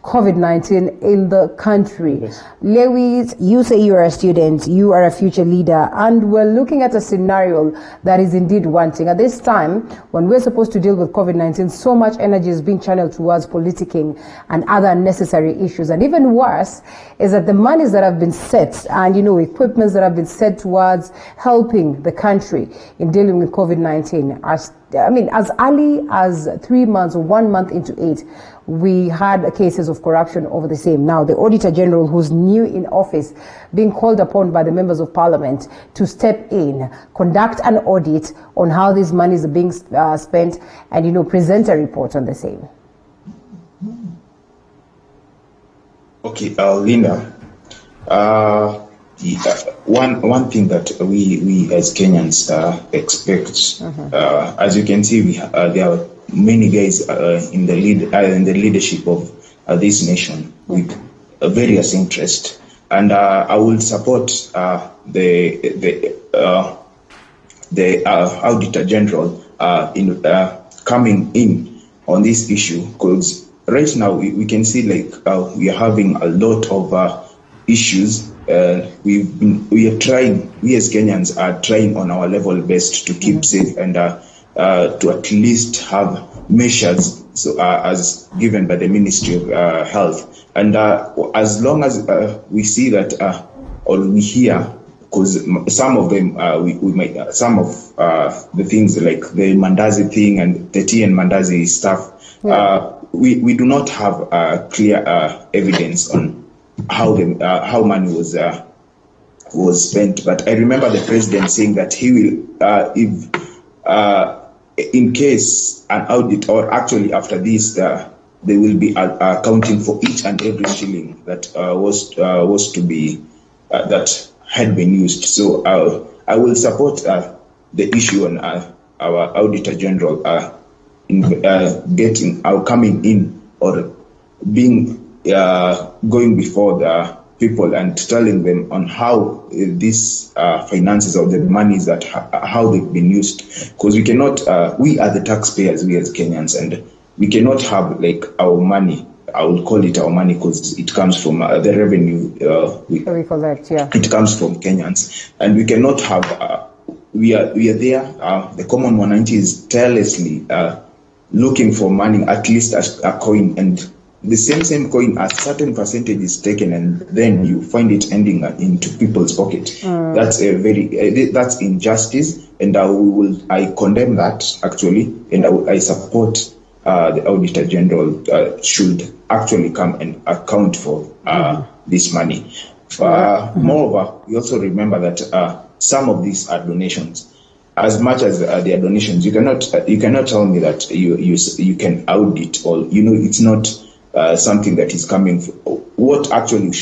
COVID-19 in the country. Yes. Lewis, you say you are a student, you are a future leader, and we're looking at a scenario that is indeed wanting. At this time, when we're supposed to deal with COVID-19, so much energy is being channeled towards politicking and other unnecessary issues. And even worse is that the monies that have been set and, equipments that have been set towards helping the country in dealing with COVID-19 are, as early as 3 months or 1 month into it, we had cases of corruption over the same. Now, the Auditor General, who's new in office, being called upon by the members of Parliament to step in, conduct an audit on how these monies are being spent, and, present a report on the same. Okay, Linda. One thing that we as Kenyans expect, as you can see, there are many guys in the leadership of this nation with various interests, and I will support the Auditor General in coming in on this issue, because right now we can see we are having a lot of issues. We are trying. We as Kenyans are trying on our level best to keep safe and to at least have measures as given by the Ministry of Health. And as long as we see that or we hear, because some of them we might some of the things like the Mandazi thing and the tea and Mandazi stuff, we do not have clear evidence on how money was spent. But I remember the president saying that he will, if in case an audit, or actually after this, they will be accounting for each and every shilling that was to be that had been used. So I will support the issue on our Auditor General in coming in or being going before the people and telling them on how these finances or the monies that how they've been used, because we cannot we are the taxpayers, we as Kenyans, and we cannot have our money. I would call it our money because it comes from the revenue we collect. Yeah, it comes from Kenyans, and we cannot have. We are there. The common mwananchi is tirelessly looking for money, at least a coin, and the same coin, a certain percentage is taken, and then you find it ending into people's pocket. That's that's injustice, and I condemn that actually, and I support the Auditor General should actually come and account for this money. Moreover, we also remember that some of these are donations. As much as they are donations, you cannot tell me that you can audit, or it's not something that is coming. What actually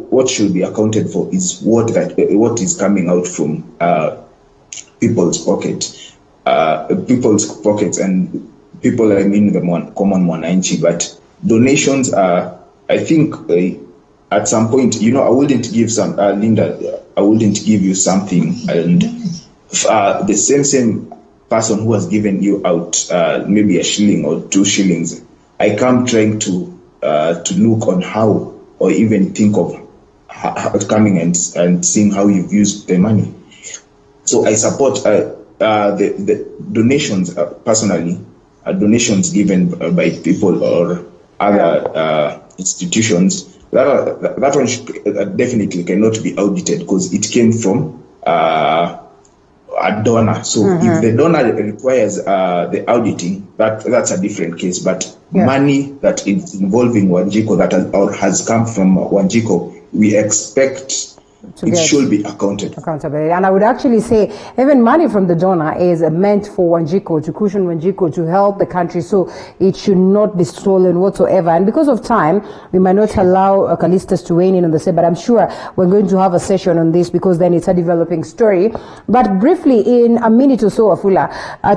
what should be accounted for is what is coming out from people's pockets, and people, I mean the common mwananchi. But donations are, I think, at some point, I wouldn't give some Linda. I wouldn't give you something, and the same person who has given you out maybe a shilling or 2 shillings, I come trying to look on how, or even think of coming and seeing how you've used the money. So I support the donations personally. Donations given by people or other institutions, that one definitely cannot be audited because it came from a donor. So if the donor requires the auditing, that's a different case. But money that is involving Wanjiko or has come from Wanjiko, we expect to it get should be accounted. accountability. And I would actually say even money from the donor is meant for Wanjiko, to cushion Wanjiko, to help the country, so it should not be stolen whatsoever. And because of time, we might not allow Callistus to weigh in on the same, but I'm sure we're going to have a session on this because then it's a developing story. But briefly, in a minute or so, Afula,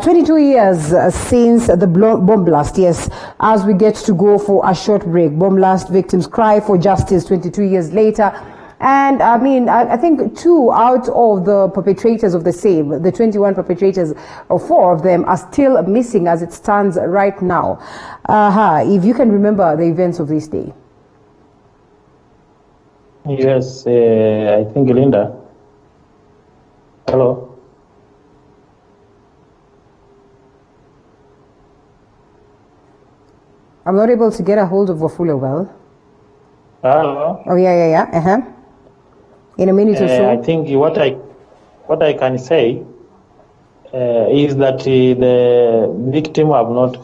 22 years since the bomb blast, yes, as we get to go for a short break, bomb blast victims cry for justice 22 years later. And I mean, I think 2 out of the perpetrators of the same, the 21 perpetrators, or 4 of them are still missing as it stands right now. If you can remember the events of this day. Yes, I think Linda. Hello. I'm not able to get a hold of Wafula well. Hello. Oh, yeah. In a minute or so. I think what I can say is that the victim have not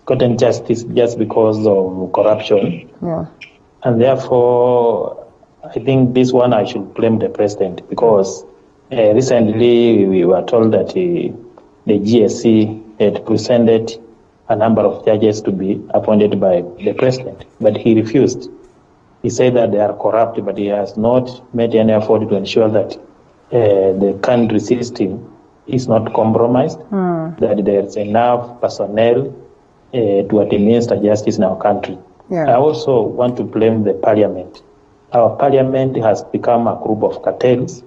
gotten justice just because of corruption, Yeah. and therefore I think this one I should blame the president, because recently we were told that the GSC had presented a number of judges to be appointed by the president, but he refused. He said that they are corrupt, but he has not made any effort to ensure that the country system is not compromised, that there's enough personnel to administer justice in our country. Yeah. I also want to blame the parliament. Our parliament has become a group of cartels.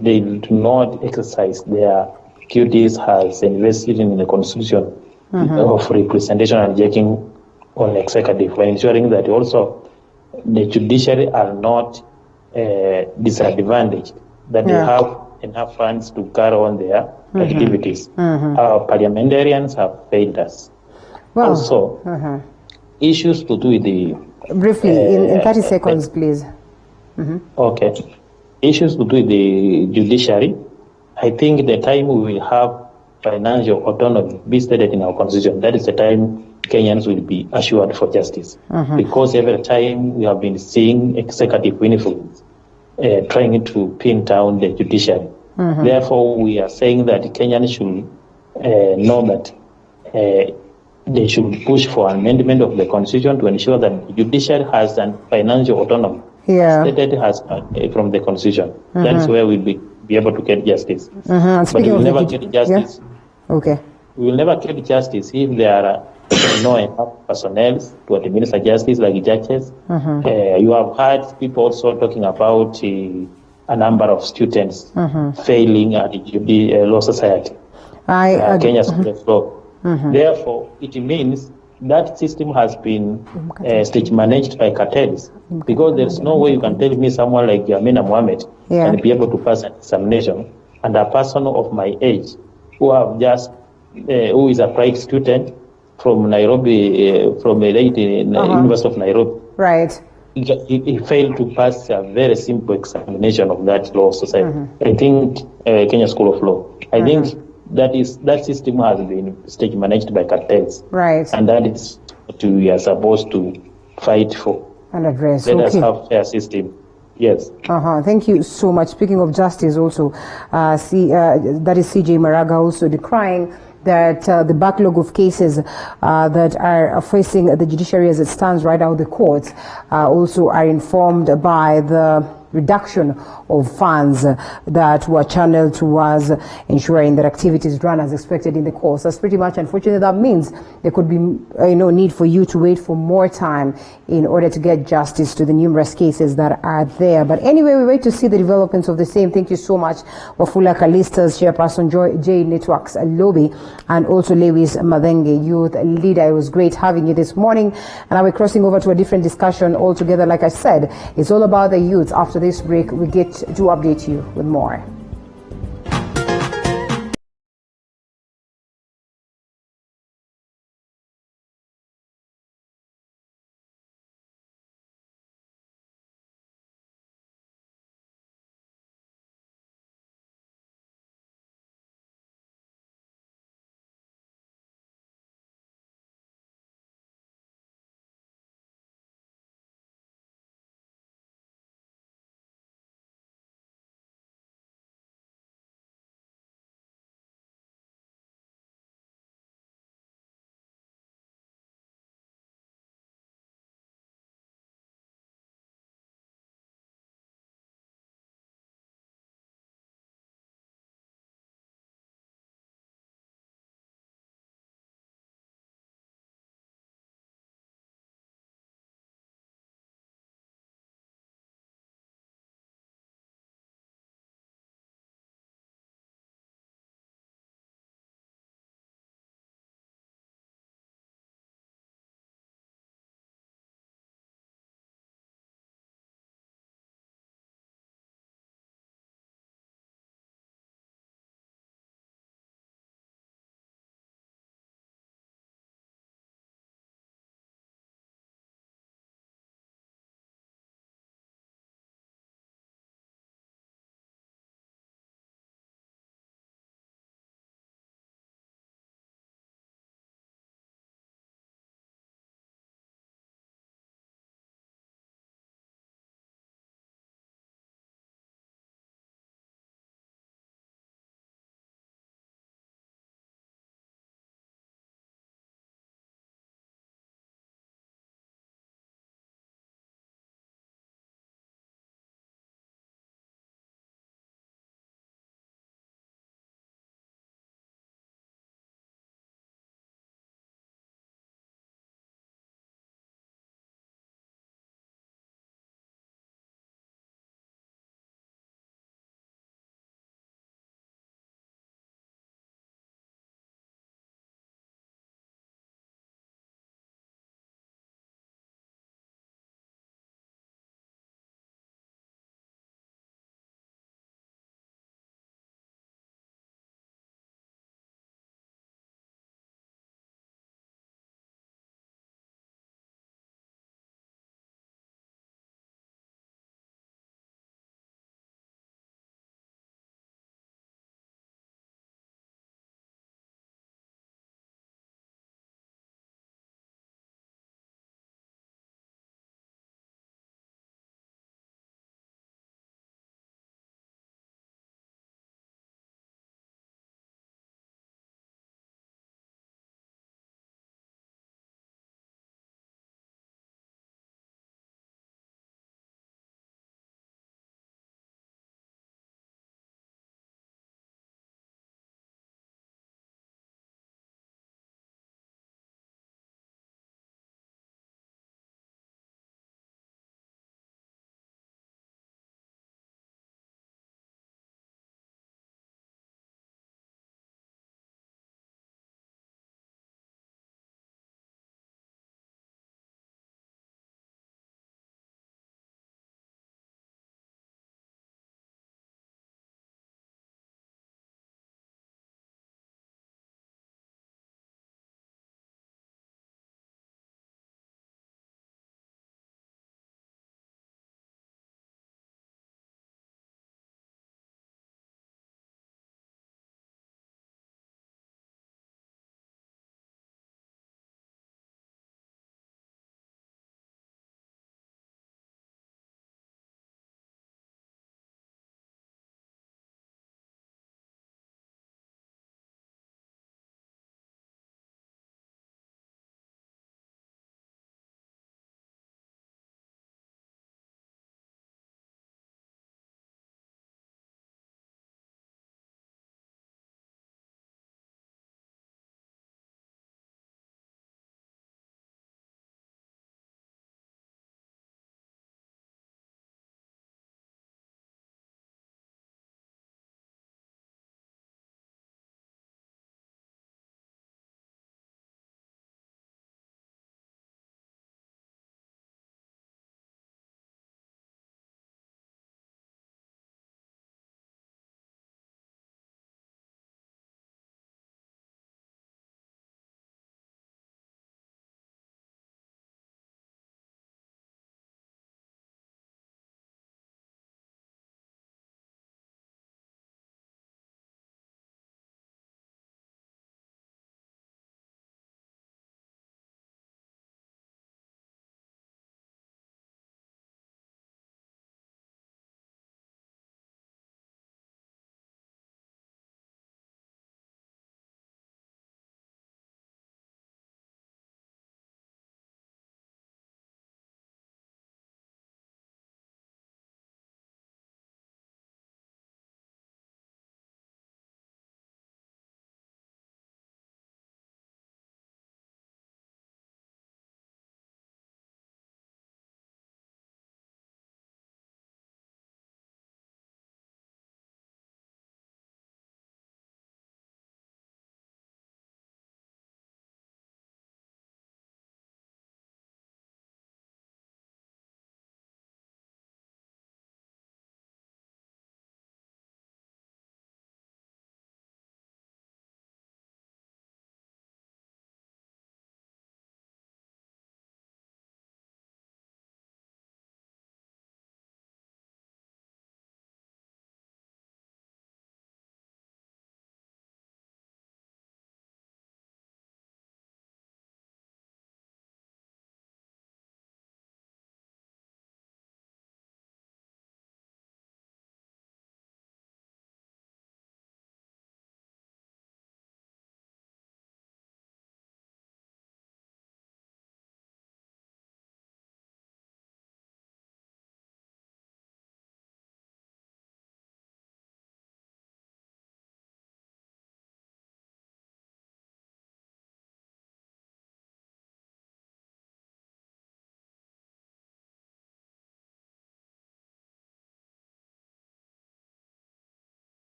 They do not exercise their duties as invested in the constitution of representation and checking on executive, by ensuring that also the judiciary are not disadvantaged, that they have enough funds to carry on their activities. Our parliamentarians have failed us. Well, also, issues to do with the... Briefly, in 30 seconds, please. Okay. Issues to do with the judiciary. I think the time we will have financial autonomy be stated in our constitution, that is the time Kenyans will be assured for justice. Because every time we have been seeing executive influence trying to pin down the judiciary. Therefore, we are saying that Kenyans should know that they should push for an amendment of the constitution to ensure that the judiciary has an financial autonomy stated as from the constitution. That's where we'll be able to get justice. But we will never get justice. Okay. We will never get justice if there are no enough personnel to administer justice, like judges. You have heard people also talking about a number of students failing at the law society, Kenya School of Law. Therefore, it means that system has been stage managed by cartels, because there's no way you can tell me someone like Amina Mohammed can be able to pass an examination, and a person of my age who is a private student from Nairobi, from the University of Nairobi. Right. He failed to pass a very simple examination of that law society. I think Kenya School of Law. I think that system has been stage managed by cartels. Right. And that is what we are supposed to fight for. And address. Let us have fair system. Yes. Thank you so much. Speaking of justice also, that is CJ Maraga also decrying that the backlog of cases that are facing the judiciary as it stands right now, the courts also are informed by the reduction of funds that were channeled towards ensuring that activities run as expected in the courts. That's pretty much unfortunate. That means there could be need for you to wait for more time in order to get justice to the numerous cases that are there. But anyway, we wait to see the developments of the same. Thank you so much, Wafula Callistus, Chairperson J Networks Lobby, and also Lewis Madenge, Youth Leader. It was great having you this morning. And now we're crossing over to a different discussion altogether. Like I said, it's all about the youth. After this break, we get to update you with more.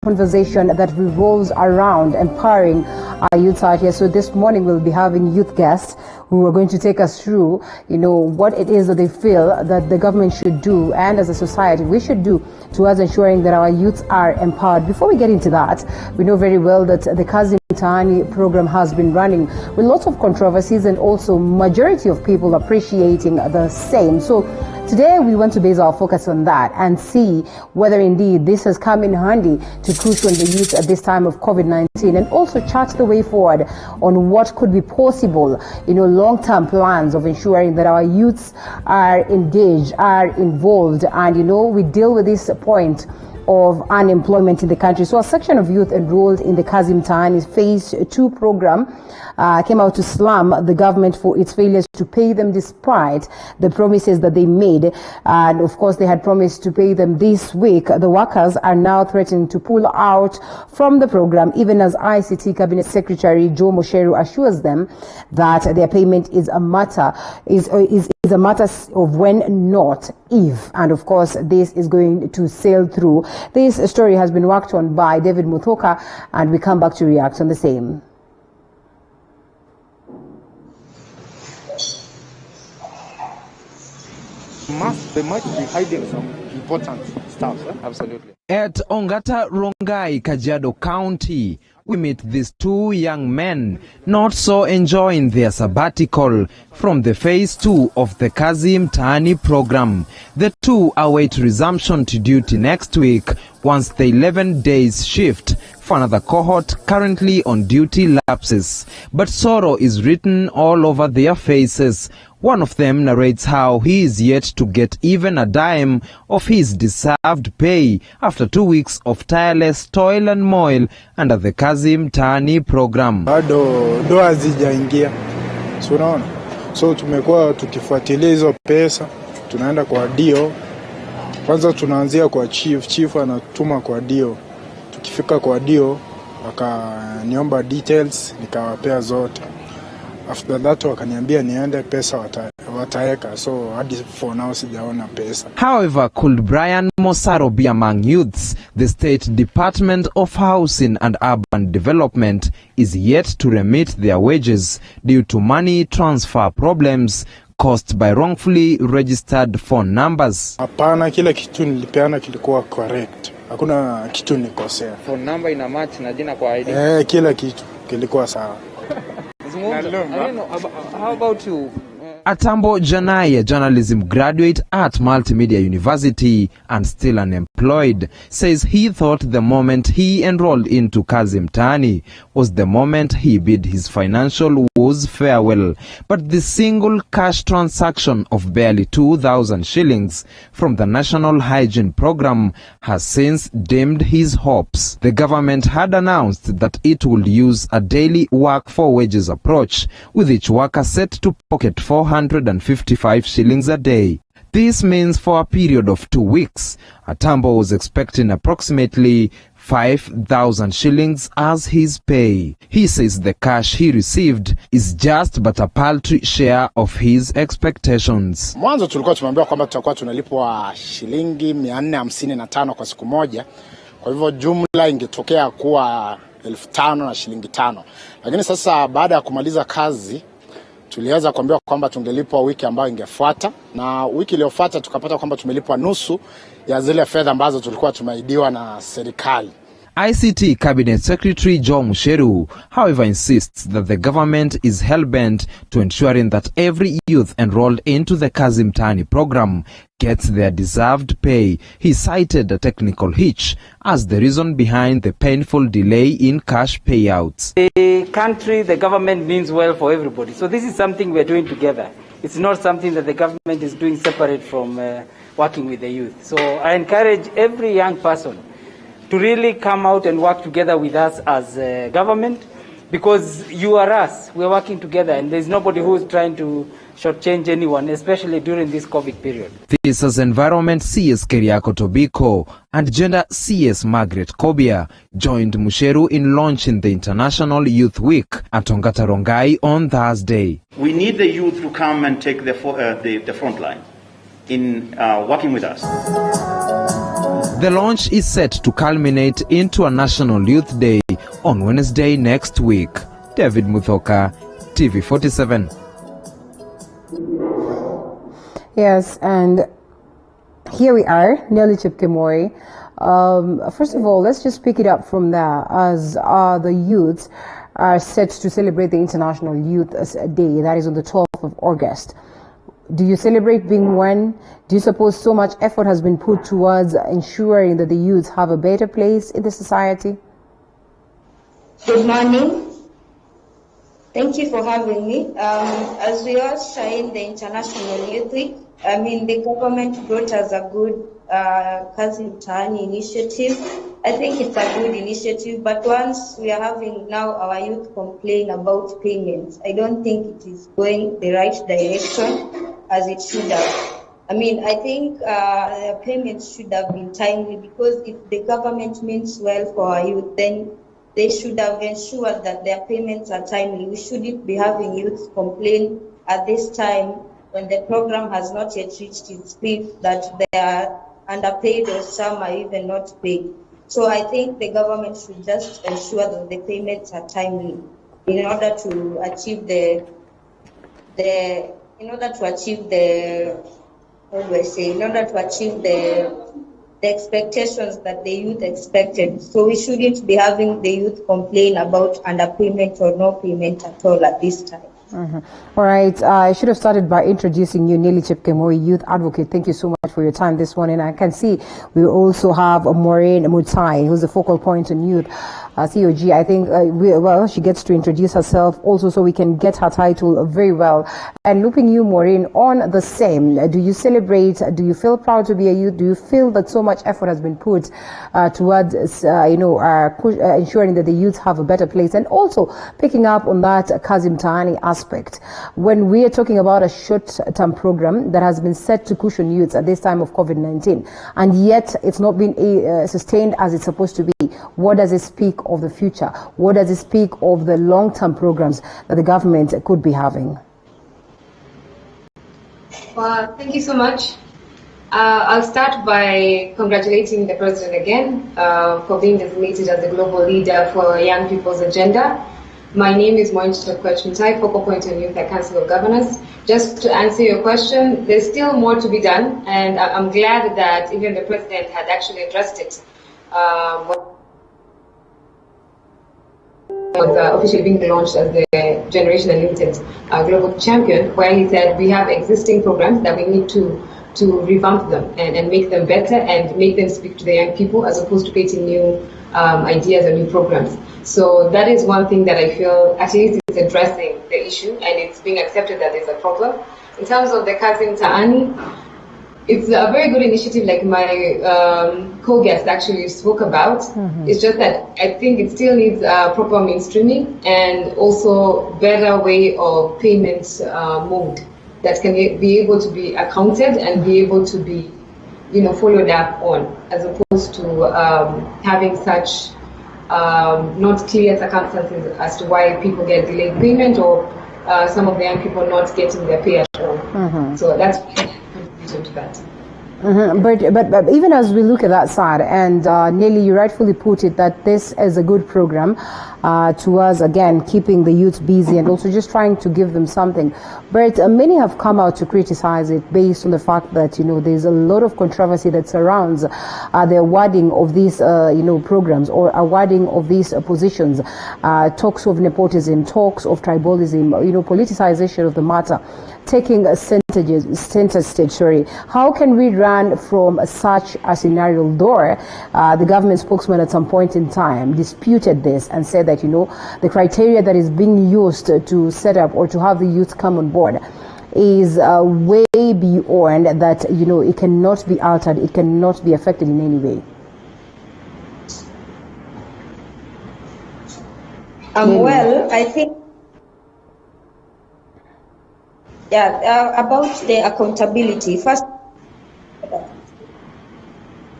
conversation that revolves around empowering our youth out here. So this morning we'll be having youth guests who are going to take us through, what it is that they feel that the government should do, and as a society we should do towards ensuring that our youths are empowered. Before we get into that, we know very well that the Kazi Mtaani program has been running with lots of controversies and also majority of people appreciating the same. So today we want to base our focus on that and see whether indeed this has come in handy to cushion the youth at this time of COVID-19, and also chart the way forward on what could be possible, long-term plans of ensuring that our youths are engaged, are involved, and we deal with this point of unemployment in the country. So a section of youth enrolled in the Kazi Mtaani Phase 2 program came out to slam the government for its failures to pay them despite the promises that they made. And of course, they had promised to pay them this week. The workers are now threatening to pull out from the program, even as ICT Cabinet Secretary Joe Musheru assures them that their payment is a matter of when, not if. And of course, this is going to sail through. This story has been worked on by David Muthoka, and we come back to react on the same. They might be hiding some important stuff. Absolutely. At Ongata Rongai, Kajiado County, we meet these two young men not so enjoying their sabbatical from the Phase 2 of the Kazi Mtaani program. The two await resumption to duty next week once the 11 days shift for another cohort currently on duty lapses. But sorrow is written all over their faces. One of them narrates how he is yet to get even a dime of his deserved pay after 2 weeks of tireless toil and moil under the Kazi Mtaani program. Bado doa hazijaingia. So unaona? So tumekuwa tukifuatilia hizo pesa, tunaenda kwa dio. Kwanza tunaanzia kwa chief anatuma kwa dio. Tukifika kwa dio, wakaniomba details, nikawapea zote. After that wakaniambia niende pesa wataeka, so hadi for now sijaona pesa. However, could Brian Mosaro be among youths? The State Department of Housing and Urban Development is yet to remit their wages due to money transfer problems caused by wrongfully registered phone numbers. Hapana, kila kitu nilipeana kilikuwa correct. Hakuna kitu nikosea. Phone number ina match na jina kwa ID. Kila kitu kilikuwa sawa. How about you? Atambo Janai, a journalism graduate at Multimedia University and still unemployed, says he thought the moment he enrolled into Kazi Mtaani was the moment he bid his financial woes farewell. But the single cash transaction of barely 2,000 shillings from the National Hygiene Program has since dimmed his hopes. The government had announced that it would use a daily work for wages approach, with each worker set to pocket 455 shillings a day. This means for a period of 2 weeks, Atambo was expecting approximately 5,000 shillings as his pay. He says the cash he received is just but a paltry share of his expectations. Mwanzo tulikuwa tumeambiwa kwamba tutakuwa tunalipwa shilingi 455 kwa siku moja. Kwa hivyo jumla ingetokea kuwa 5,000 na shilingi 5. Lakini sasa baada ya kumaliza kazi tuliweza kuambiwa kwamba tungelipwa wiki ambayo ingefuata, na wiki iliyofuata tukapata kwamba tumelipwa nusu ya zile fedha ambazo tulikuwa tumeidiwa na serikali. ICT Cabinet Secretary Joe Musheru, however, insists that the government is hell-bent to ensuring that every youth enrolled into the Kazi Mtaani program gets their deserved pay. He cited a technical hitch as the reason behind the painful delay in cash payouts. The country, the government means well for everybody. So this is something we're doing together. It's not something that the government is doing separate from working with the youth. So I encourage every young person to really come out and work together with us as government, because you are us. We're working together, and there's nobody who's trying to shortchange anyone, especially during this COVID period. This is Environment CS Keriako Tobiko and Gender CS Margaret Kobia joined Musheru in launching the International Youth Week at Ongata Rongai on Thursday. We need the youth to come and take the front line in working with us. The launch is set to culminate into a National Youth Day on Wednesday next week. David Muthoka, TV47. Yes, and here we are, Nelly Chepkemoi. First of all, let's just pick it up from there as the youths are set to celebrate the International Youth Day. That is on the 12th of August. Do you celebrate being one? Do you suppose so much effort has been put towards ensuring that the youths have a better place in the society? Good morning. Thank you for having me. As we all shine the International Youth Week, the government brought us a good Kazi Mtaani initiative. I think it's a good initiative, but once we are having now our youth complain about payments, I don't think it is going the right direction as it should have. I think payments should have been timely, because if the government means well for our youth, then they should have ensured that their payments are timely. We shouldn't be having youth complain at this time when the program has not yet reached its peak that they are underpaid or some are even not paid. So I think the government should just ensure that the payments are timely in order to achieve the expectations that the youth expected. So we shouldn't be having the youth complain about underpayment or no payment at all at this time. All right, I should have started by introducing you, Nelly Chepkemoi, youth advocate. Thank you so much for your time this morning. I can see we also have Maureen Mutai, who's the focal point on youth. COG, I think, she gets to introduce herself also so we can get her title very well. And looping you, Maureen, on the same, do you celebrate, do you feel proud to be a youth? Do you feel that so much effort has been put towards, ensuring that the youth have a better place? And also picking up on that Kazi Mtaani aspect, when we are talking about a short-term program that has been set to cushion youths at this time of COVID-19, and yet it's not been sustained as it's supposed to be, what does it speak of the future? What does it speak of the long-term programs that the government could be having? Well, thank you so much. I'll start by congratulating the President again for being designated as the global leader for young people's agenda. My name is Maureen Mutai, focal point on youth at Council of Governors. Just to answer your question, there's still more to be done, and I'm glad that even the President had actually addressed it. Was officially being launched as the Generation Unlimited Global Champion, where he said we have existing programs that we need to revamp them and make them better and make them speak to the young people as opposed to creating new ideas and new programs. So that is one thing that I feel actually is addressing the issue, and it's being accepted that there's a problem. In terms of the Kazi Mtaani, it's a very good initiative, like my co-guest actually spoke about. It's just that I think it still needs proper mainstreaming and also better way of payment mode that can be able to be accounted and be able to be, followed up on, as opposed to having such not clear circumstances as to why people get delayed payment or some of the young people not getting their pay at all. So that's to that. But even as we look at that side, and Nelly, you rightfully put it that this is a good program towards, again, keeping the youth busy and also just trying to give them something. But many have come out to criticize it based on the fact that, there's a lot of controversy that surrounds the awarding of these, programs or awarding of these positions, talks of nepotism, talks of tribalism, politicization of the matter, taking center stage. How can we run from such a scenario? Though the government spokesman at some point in time disputed this and said that the criteria that is being used to set up or to have the youth come on board is way beyond that. It cannot be altered, it cannot be affected in any way. Well, I think about the accountability. First,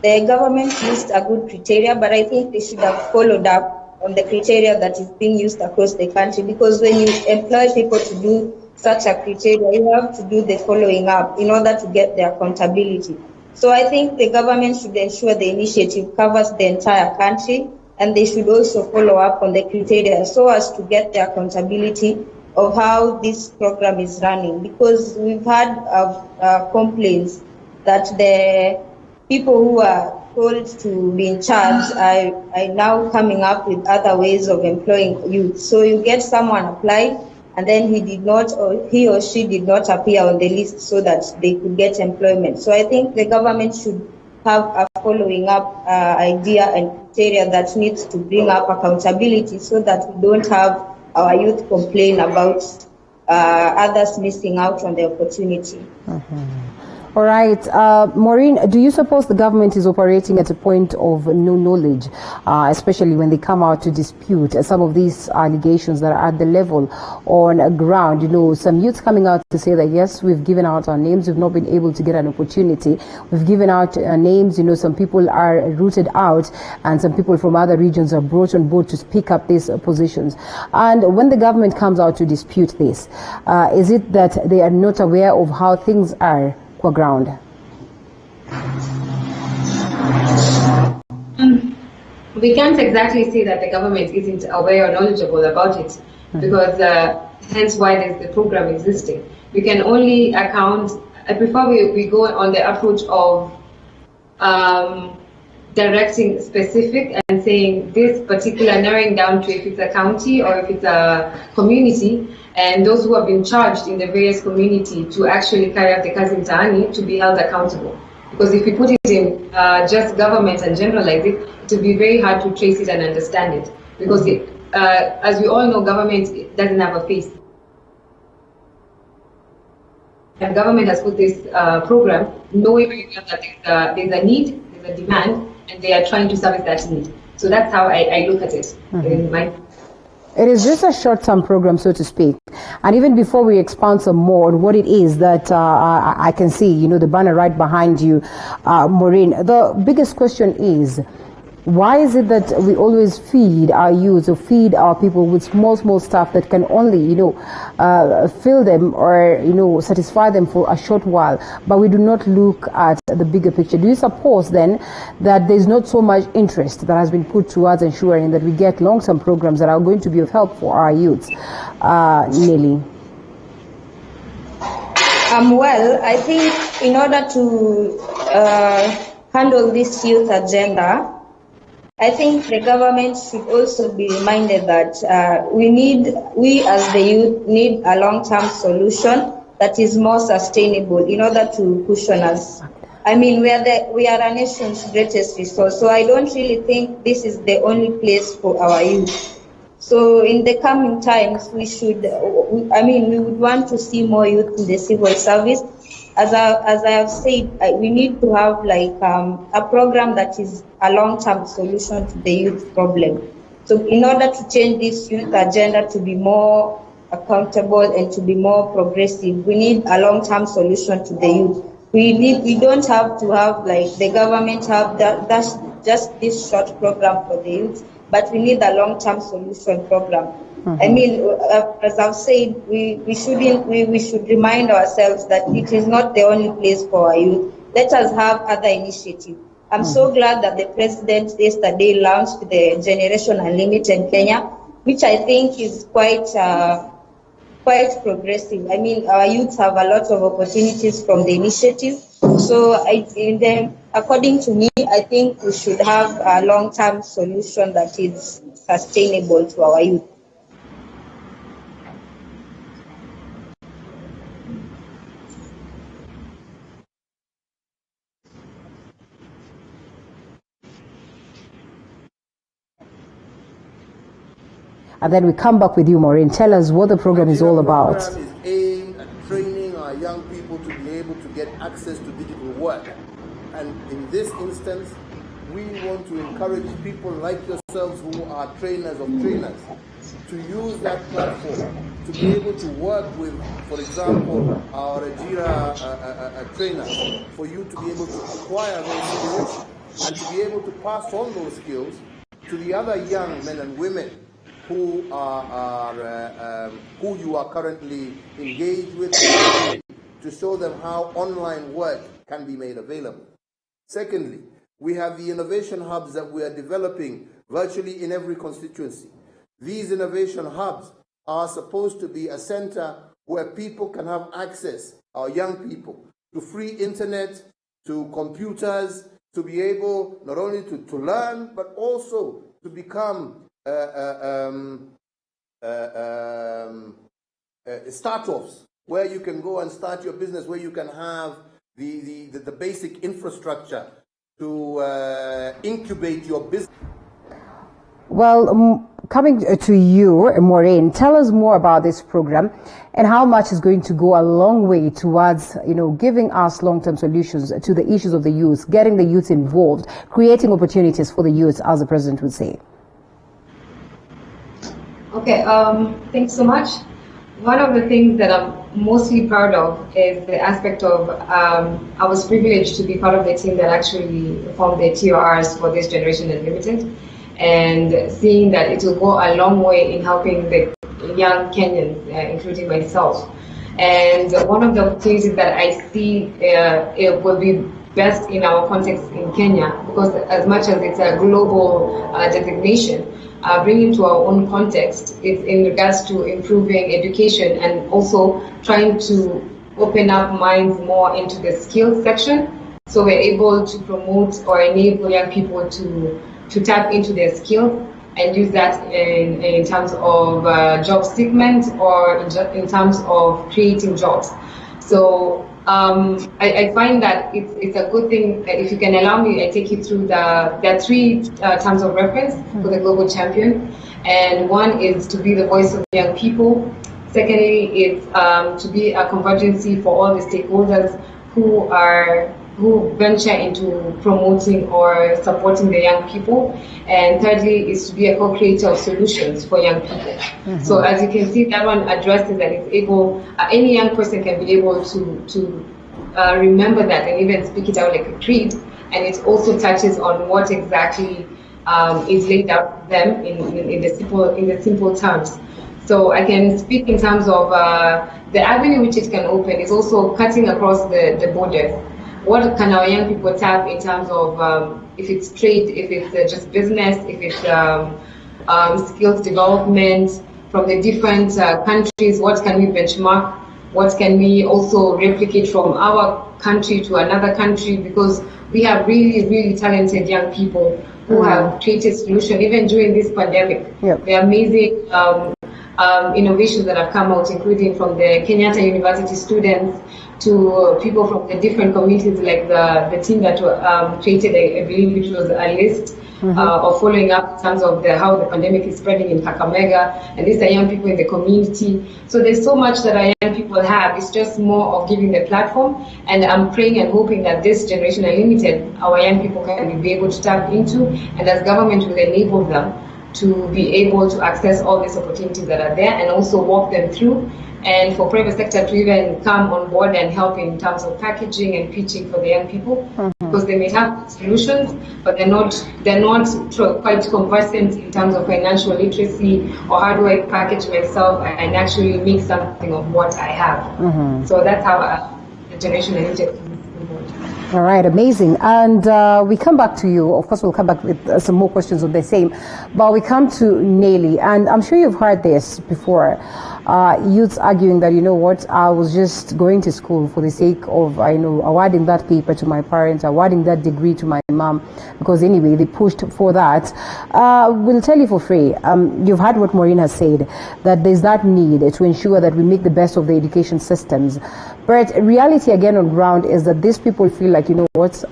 the government used a good criteria, but I think they should have followed up on the criteria that is being used across the country, because when you employ people to do such a criteria, you have to do the following up in order to get the accountability. So I think the government should ensure the initiative covers the entire country, and they should also follow up on the criteria so as to get the accountability of how this program is running, because we've had complaints that the people who are told to be in charge are now coming up with other ways of employing youth. So you get someone applied, and then he or she did not appear on the list so that they could get employment. So I think the government should have a following up idea and criteria that needs to bring up accountability so that we don't have our youth complain about others missing out on the opportunity. All right. Maureen, do you suppose the government is operating at a point of no knowledge, especially when they come out to dispute some of these allegations that are at the level on ground? You know, some youths coming out to say that, yes, we've given out our names, we've not been able to get an opportunity. We've given out names, you know, some people are rooted out and some people from other regions are brought on board to pick up these positions. And when the government comes out to dispute this, is it that they are not aware of how things are ground? We can't exactly say that the government isn't aware or knowledgeable about it, because hence why there's the program existing. We can only account, I prefer we go on the approach of directing specific and saying this particular, narrowing down to if it's a county or if it's a community, and those who have been charged in the various community to actually carry out the kazi mtaani to be held accountable. Because if we put it in just government and generalize it, it will be very hard to trace it and understand it. Because as we all know, government doesn't have a face. And government has put this program knowing very well that there's a need, there's a demand, and they are trying to service that need. So that's how I look at it. It is just a short-term program, so to speak. And even before we expand some more on what it is that I can see, you know, the banner right behind you, Maureen, the biggest question is, why is it that we always feed our youth or feed our people with small stuff that can only, you know, fill them or, you know, satisfy them for a short while, but we do not look at the bigger picture? Do you suppose then that there's not so much interest that has been put towards ensuring that we get long-term programs that are going to be of help for our youths? Nelly? Well, I think in order to handle this youth agenda, I think the government should also be reminded that we as the youth need a long-term solution that is more sustainable in order to cushion us. I mean, we are a nation's greatest resource, so I don't really think this is the only place for our youth. So in the coming times, we would want to see more youth in the civil service. As I have said, we need to have a program that is a long-term solution to the youth problem. So in order to change this youth agenda to be more accountable and to be more progressive, we need a long-term solution to the youth. We don't have to have the government have that's just this short program for the youth, but we need a long-term solution program. I mean, as I've said, we should remind ourselves that it is not the only place for our youth. Let us have other initiatives. I'm so glad that the president yesterday launched the Generation Unlimited in Kenya, which I think is quite progressive. I mean, our youth have a lot of opportunities from the initiative. So according to me, I think we should have a long-term solution that is sustainable to our youth. And then we come back with you, Maureen. Tell us what the program is all about. The program is aimed at training our young people to be able to get access to digital work. And in this instance, we want to encourage people like yourselves who are trainers of trainers to use that platform to be able to work with, for example, our Ajira trainers, for you to be able to acquire those skills and to be able to pass on those skills to the other young men and women who you are currently engaged with, to show them how online work can be made available. Secondly, we have the innovation hubs that we are developing virtually in every constituency. These innovation hubs are supposed to be a center where people can have access, our young people, to free internet, to computers, to be able not only to learn, but also to become startups, where you can go and start your business, where you can have the basic infrastructure to incubate your business. Well, coming to you, Maureen, tell us more about this program and how much is going to go a long way towards, giving us long-term solutions to the issues of the youth, getting the youth involved, creating opportunities for the youth, as the president would say. Okay, thanks so much. One of the things that I'm mostly proud of is the aspect of I was privileged to be part of the team that actually formed the TORs for this Generation Unlimited, and seeing that it will go a long way in helping the young Kenyans, including myself. And one of the opportunities that I see it will be best in our context in Kenya, because as much as it's a global designation, bringing to our own context is in regards to improving education and also trying to open up minds more into the skills section. So we're able to promote or enable young people to tap into their skills and use that in terms of job segment or in terms of creating jobs. So I find that it's a good thing. If you can allow me, I take you through there are three terms of reference for the Global Champion. And one is to be the voice of young people. Secondly, it's to be a convergency for all the stakeholders who venture into promoting or supporting the young people. And thirdly, is to be a co-creator of solutions for young people. Mm-hmm. So as you can see, that one addresses that it's able, any young person can be able to remember that and even speak it out like a creed. And it also touches on what exactly is laid out for them in the simple terms. So I can speak in terms of the avenue which it can open is also cutting across the borders. What can our young people tap in terms of if it's trade, if it's just business, if it's skills development from the different countries? What can we benchmark? What can we also replicate from our country to another country? Because we have really, really talented young people who have created solutions, even during this pandemic. Yep. The amazing innovations that have come out, including from the Kenyatta University students to people from the different communities, like the team that created, I believe it was a list of following up in terms of how the pandemic is spreading in Kakamega, and these are young people in the community. So there's so much that our young people have. It's just more of giving the platform, and I'm praying and hoping that this Generation Unlimited, our young people can be able to tap into, and as government will enable them to be able to access all these opportunities that are there and also walk them through. And for private sector to even come on board and help in terms of packaging and pitching for the young people, because they may have solutions, but they're not quite conversant in terms of financial literacy or how do I package myself and actually make something of what I have. So that's how the Generation Unlimited. All right, amazing. And we come back to you. Of course, we'll come back with some more questions on the same. But we come to Nelly, and I'm sure you've heard this before. Youths arguing that, I was just going to school for the sake of, awarding that paper to my parents, awarding that degree to my mom, because anyway, they pushed for that. We'll tell you for free. You've heard what Maureen has said, that there's that need to ensure that we make the best of the education systems. But reality again on ground is that these people feel like,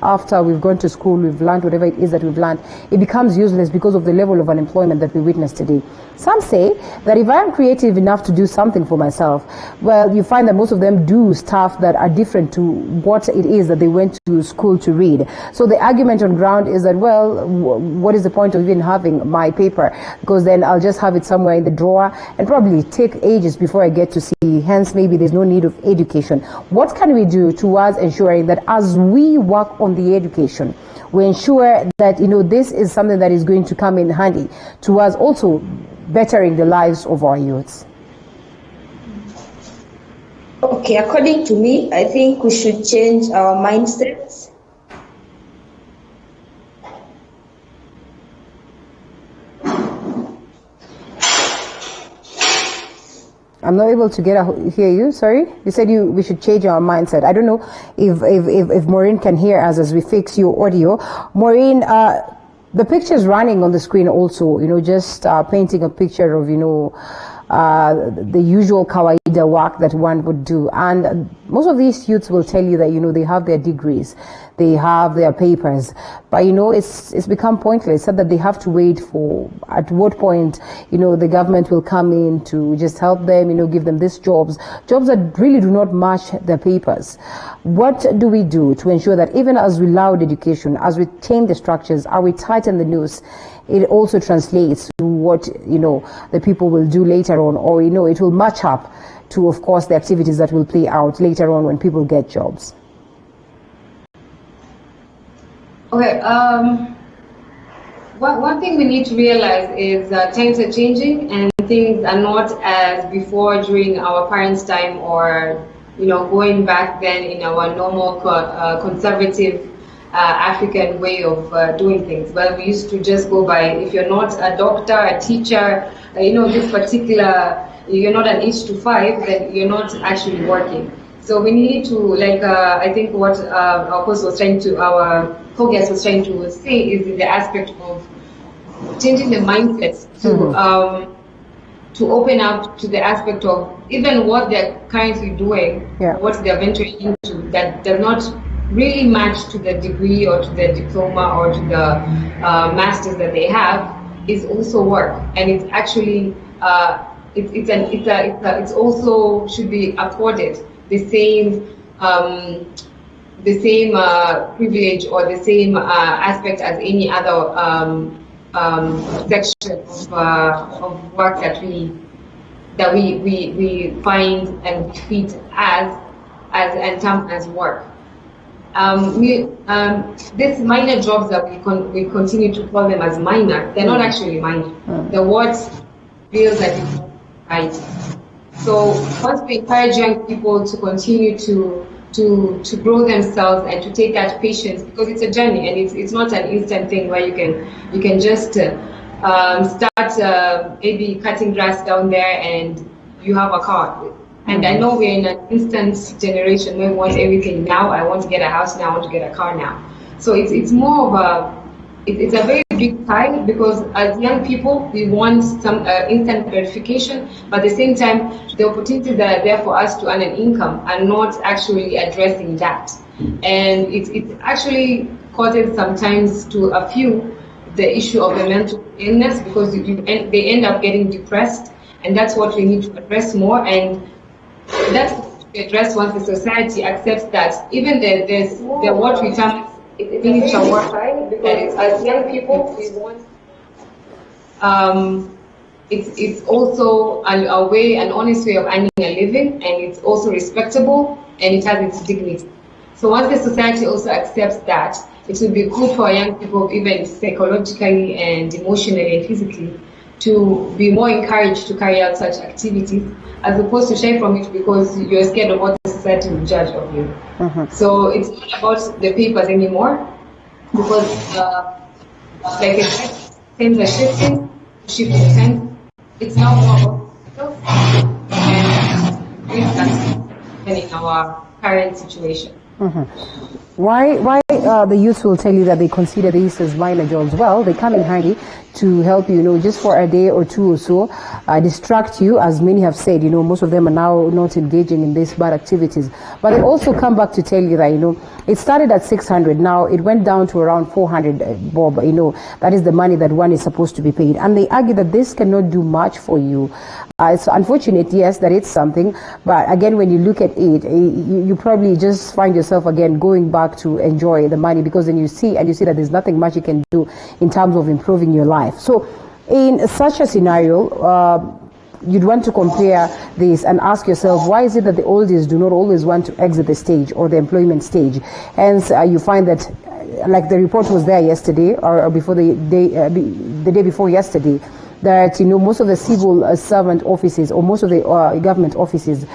after we've gone to school, we've learned whatever it is that we've learned, it becomes useless because of the level of unemployment that we witness today. Some say that if I'm creative enough to do something for myself, well, you find that most of them do stuff that are different to what it is that they went to school to read. So the argument on ground is that, well, what is the point of even having my paper? Because then I'll just have it somewhere in the drawer and probably take ages before I get to see. Hence, maybe there's no need of education. What can we do towards ensuring that as we work on the education, we ensure that, this is something that is going to come in handy towards also bettering the lives of our youths? Okay, according to me, I think we should change our mindsets. I'm not able to hear you. Sorry, you said we should change our mindset. I don't know if Maureen can hear us as we fix your audio. Maureen, the picture is running on the screen also. Just painting a picture of the usual kawaida work that one would do, and most of these youths will tell you that they have their degrees, they have their papers, but it's become pointless. Said that they have to wait for at what point the government will come in to just help them, give them these jobs that really do not match their papers. What do we do to ensure that even as we loud education, as we change the structures, as we tighten the noose, it also translates to what the people will do later on, or it will match up to, of course, the activities that will play out later on when people get jobs? Okay. One thing we need to realize is that times are changing and things are not as before during our parents' time, or going back then in our normal conservative African way of doing things. But we used to just go by, if you're not a doctor, a teacher, this particular, you're not an 8 to 5, then you're not actually working. So we need to, I think what our host was trying to, our co-guest was trying to say is in the aspect of changing the mindset to open up to the aspect of even what they're currently doing, what they're venturing into, that does not really match to the degree or to the diploma or to the masters that they have, is also work, and it's actually it's also should be accorded the same privilege or the same aspect as any other section of work that we find and treat as termed as work. These minor jobs that we continue to call them as minor, they're not actually minor. The word feels like it's right. So once we encourage young people to continue to grow themselves and to take that patience, because it's a journey and it's not an instant thing where you can just start maybe cutting grass down there and you have a car. And I know we're in an instant generation where we want everything now. I want to get a house now, I want to get a car now. So it's more of it's a very big tie, because as young people, we want some instant gratification, but at the same time, the opportunities that are there for us to earn an income are not actually addressing that. And it actually causes sometimes to a few the issue of the mental illness, because they end up getting depressed, and that's what we need to address more. And that's to be addressed once the society accepts that even the what we term initial work, because as young people we want it's also a way, an honest way of earning a living, and it's also respectable and it has its dignity. So once the society also accepts that, it will be good for young people, even psychologically and emotionally and physically, to be more encouraged to carry out such activities, as opposed to shy from it because you're scared of what the society will judge of you. So it's not about the papers anymore, because like I said, things are shifting time. It's now more about and in our current situation. Why the youth will tell you that they consider these as minor jobs? Well, they come in handy to help you, just for a day or two or so, distract you, as many have said. Most of them are now not engaging in these bad activities. But they also come back to tell you that, it started at 600, now it went down to around 400, Bob. That is the money that one is supposed to be paid. And they argue that this cannot do much for you. It's unfortunate, yes, that it's something, but again, when you look at it, you probably just find yourself again going back to enjoy the money, because then you see that there's nothing much you can do in terms of improving your life. So in such a scenario, you'd want to compare this and ask yourself, why is it that the oldies do not always want to exit the stage or the employment stage? Hence, you find that, like the report was there yesterday, or before the day before yesterday, that most of the civil servant offices, or most of the government offices,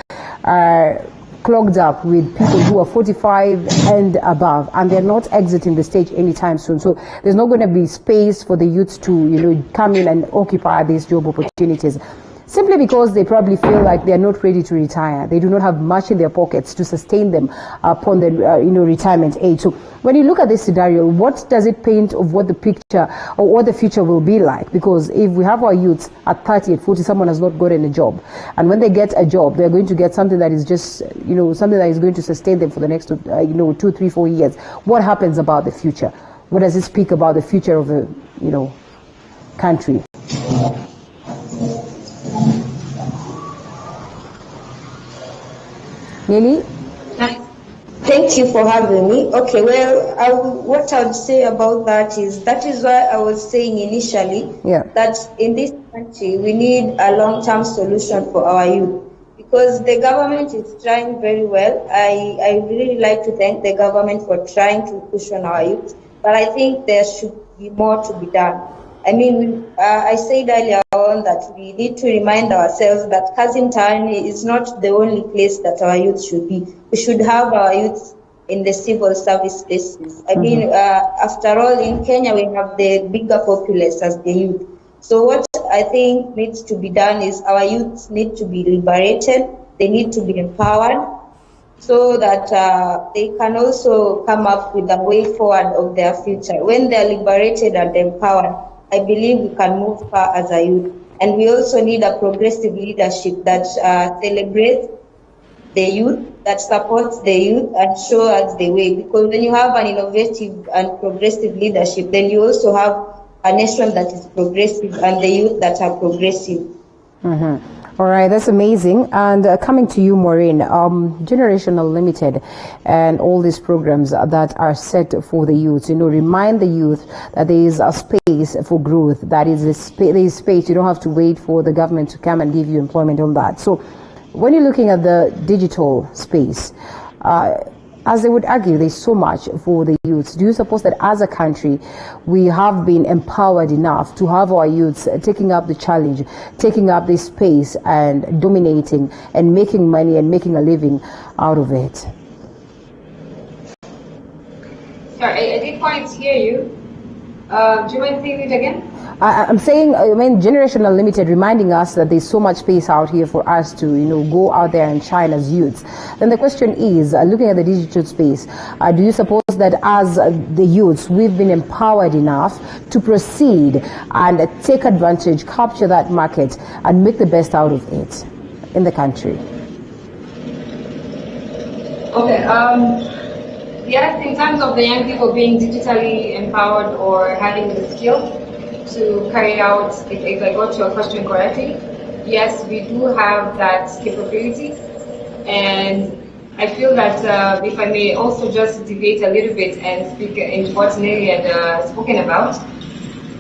are clogged up with people who are 45 and above, and they're not exiting the stage anytime soon. So there's not going to be space for the youths to come in and occupy these job opportunities. simply because they probably feel like they are not ready to retire. They do not have much in their pockets to sustain them upon the retirement age. So when you look at this scenario, what does it paint of what the picture or what the future will be like? Because if we have our youths at 30, at 40, someone has not gotten a job, and when they get a job, they're going to get something that is just something that is going to sustain them for the next 2, 3, 4 years. What happens about the future? What does it speak about the future of the country? Nelly? Thank you for having me. Okay, well, what I would say about that is why I was saying initially that in this country we need a long-term solution for our youth, because the government is trying very well. I really like to thank the government for trying to push on our youth, but I think there should be more to be done. I mean, I said earlier on that we need to remind ourselves that Kazim Tani is not the only place that our youth should be. We should have our youth in the civil service spaces. I mean, after all, in Kenya, we have the bigger populace as the youth. So what I think needs to be done is our youth need to be liberated. They need to be empowered, so that they can also come up with a way forward of their future. When they're liberated and empowered, I believe we can move far as a youth. And we also need a progressive leadership that celebrates the youth, that supports the youth and shows us the way. Because when you have an innovative and progressive leadership, then you also have a nation that is progressive and the youth that are progressive. All right, that's amazing. And coming to you, Maureen, Generational Limited and all these programs that are set for the youth, remind the youth that there is a space for growth, that is there is space. You don't have to wait for the government to come and give you employment on that. So when you're looking at the digital space, as they would argue, there's so much for the youths. Do you suppose that as a country, we have been empowered enough to have our youths taking up the challenge, taking up this space and dominating and making money and making a living out of it? Sorry, I didn't quite hear you. Do you mind saying it again? I'm saying, Generational Limited reminding us that there's so much space out here for us to, go out there and shine as youths. Then the question is, looking at the digital space, do you suppose that as the youths, we've been empowered enough to proceed and take advantage, capture that market, and make the best out of it in the country? Okay. Yes, in terms of the young people being digitally empowered or having the skill to carry out, if I got your question correctly, yes, we do have that capability. And I feel that if I may also just deviate a little bit and speak into what Nelly had spoken about,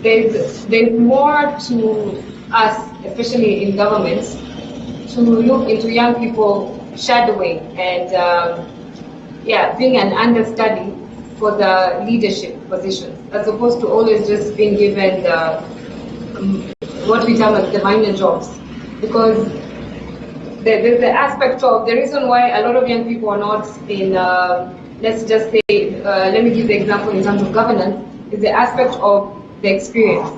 there's more to us, especially in government, to look into young people shadowing and being an understudy for the leadership positions, as opposed to always just being given the what we term as the minor jobs. Because there's the aspect of the reason why a lot of young people are not in, let's just say, let me give the example in terms of governance, is the aspect of the experience.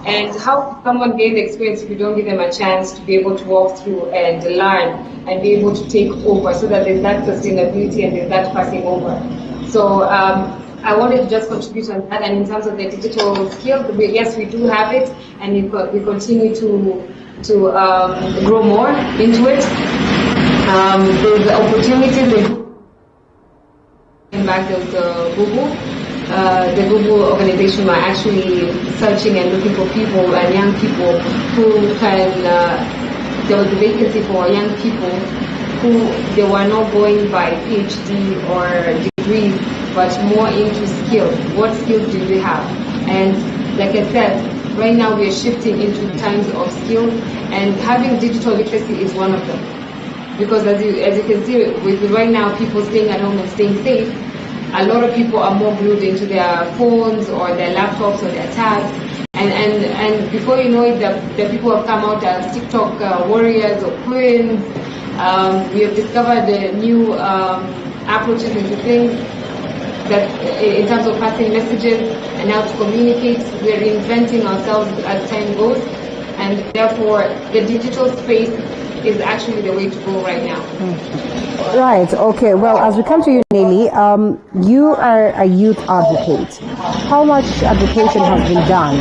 And how someone gains experience if you don't give them a chance to be able to walk through and learn and be able to take over, so that there's that sustainability and there's that passing over. So I wanted to just contribute on that. And in terms of the digital skills, yes, we do have it, and we continue to grow more into it. There's the opportunities. In fact, there's the Google organization are actually searching and looking for people and young people who can, there was a vacancy for young people who they were not going by PhD or degrees, but more into skills. What skills do you have? And like I said, right now we are shifting into times of skills, and having digital literacy is one of them. Because as you can see, with right now people staying at home and staying safe, a lot of people are more glued into their phones or their laptops or their tabs. And before you know it, the people have come out as TikTok warriors or queens. We have discovered the new approaches into things that in terms of passing messages and how to communicate. We are reinventing ourselves as time goes. and therefore the digital space is actually the way to go right now. Right. Okay. Well, as we come to you, Nelly, you are a youth advocate. How much advocacy has been done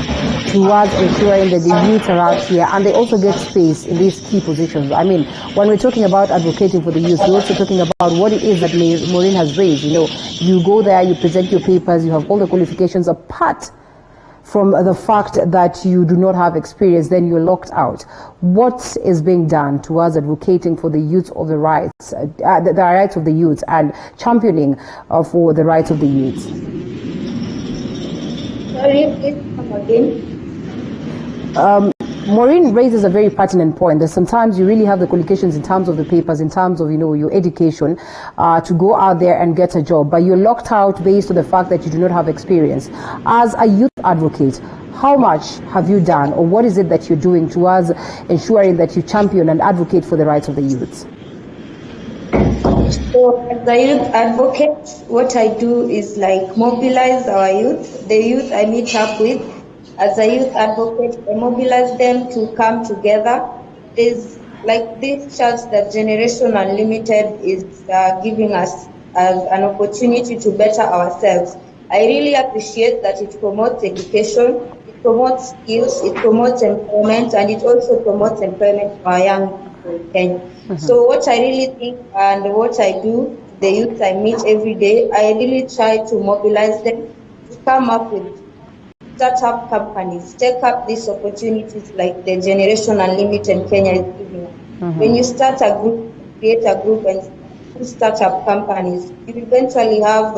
towards ensuring that the youth are out here and they also get space in these key positions? I mean, when we're talking about advocating for the youth, we're also talking about what it is that Maureen has raised. You know, you go there, you present your papers, you have all the qualifications apart from the fact that you do not have experience, then you're locked out. What is being done towards advocating for the youth of the rights, the rights of the youth, and championing for the rights of the youth? Sorry, please come again. Maureen raises a very pertinent point that sometimes you really have the qualifications in terms of the papers, in terms of, you know, your education, to go out there and get a job, but you're locked out based on the fact that you do not have experience. As a youth advocate, how much have you done, or what is it that you're doing towards ensuring that you champion and advocate for the rights of the youth? So as a youth advocate, what I do is like mobilize our youth, the youth I meet up with. As a youth advocate, I mobilize them to come together. There's like this chance that Generation Unlimited is giving us as an opportunity to better ourselves. I really appreciate that it promotes education, it promotes skills, it promotes employment, and it also promotes employment for our young people in Kenya. So what I really think and what I do, the youth I meet every day, I really try to mobilize them to come up with startup companies, take up these opportunities like the Generation Unlimited Kenya is giving us. When you start a group, create a group and start up companies, you eventually have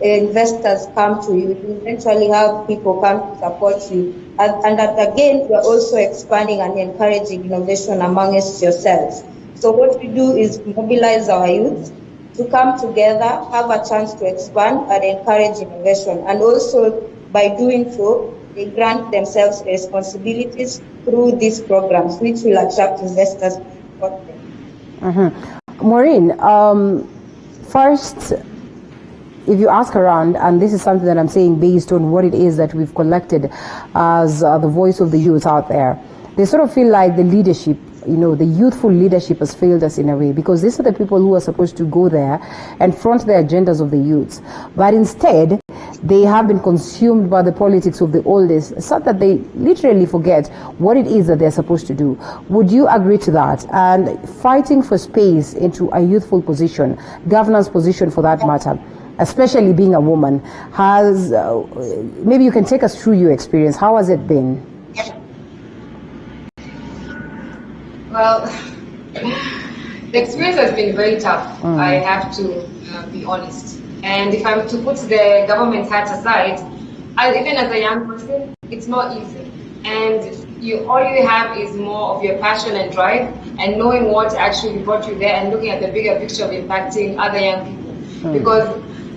investors come to you, you eventually have people come to support you. And again, we're also expanding and encouraging innovation amongst yourselves. So what we do is mobilize our youth to come together, have a chance to expand and encourage innovation. And also, by doing so, they grant themselves responsibilities through these programs, which will attract investors to support them. Maureen, first, if you ask around, and this is something that I'm saying based on what it is that we've collected as the voice of the youth out there, they sort of feel like the leadership, you know, the youthful leadership has failed us in a way, because these are the people who are supposed to go there and front the agendas of the youths. But instead, they have been consumed by the politics of the oldest, so that they literally forget what it is that they're supposed to do. Would you agree to that? And fighting for space into a youthful position, governance position for that matter, especially being a woman, has, maybe you can take us through your experience. How has it been? Well, the experience has been very tough. I have to be honest. And if I'm to put the government hat aside, even as a young person, it's not easy. And all you have is more of your passion and drive, and knowing what actually brought you there, and looking at the bigger picture of impacting other young people. Because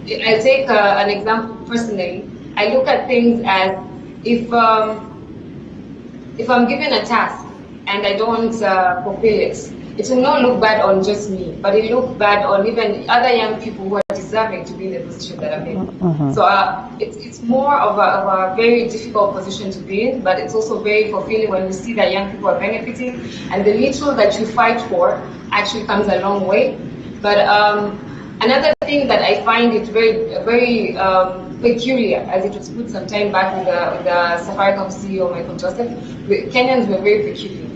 I take an example personally. I look at things as if I'm given a task and I don't fulfill it, it will not look bad on just me, but it will look bad on even other young people who are deserving to be in the position that I'm in. So it's more of a very difficult position to be in, but it's also very fulfilling when you see that young people are benefiting, and the little that you fight for actually comes a long way. But another thing that I find it very peculiar, as it was put some time back with the Safaricom CEO, Michael Joseph, Kenyans were very peculiar.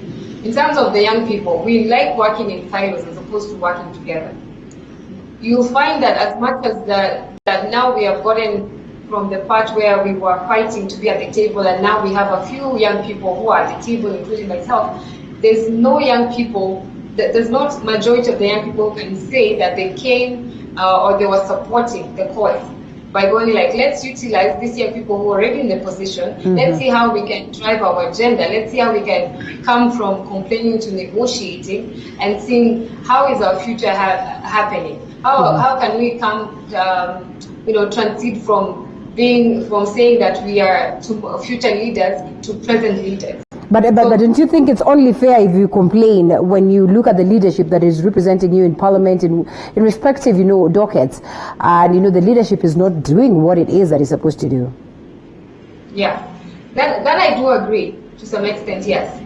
In terms of the young people, we like working in silos as opposed to working together. You'll find that as much as that now we have gotten from the part where we were fighting to be at the table, and now we have a few young people who are at the table, including myself, there's no young people, there's not majority of the young people who can say that they came or they were supporting the cause by going like, let's utilize these young people who are already in the position. Let's see how we can drive our agenda. Let's see how we can come from complaining to negotiating and seeing how is our future happening. How can we come, transit from saying that we are future leaders to present leaders. But don't you think it's only fair if you complain when you look at the leadership that is representing you in parliament in respective, dockets, and the leadership is not doing what it is that it's supposed to do? Yeah, that I do agree. to some extent, yes.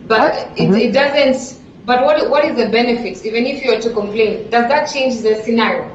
But it doesn't. But what is the benefit? Even if you were to complain, does that change the scenario?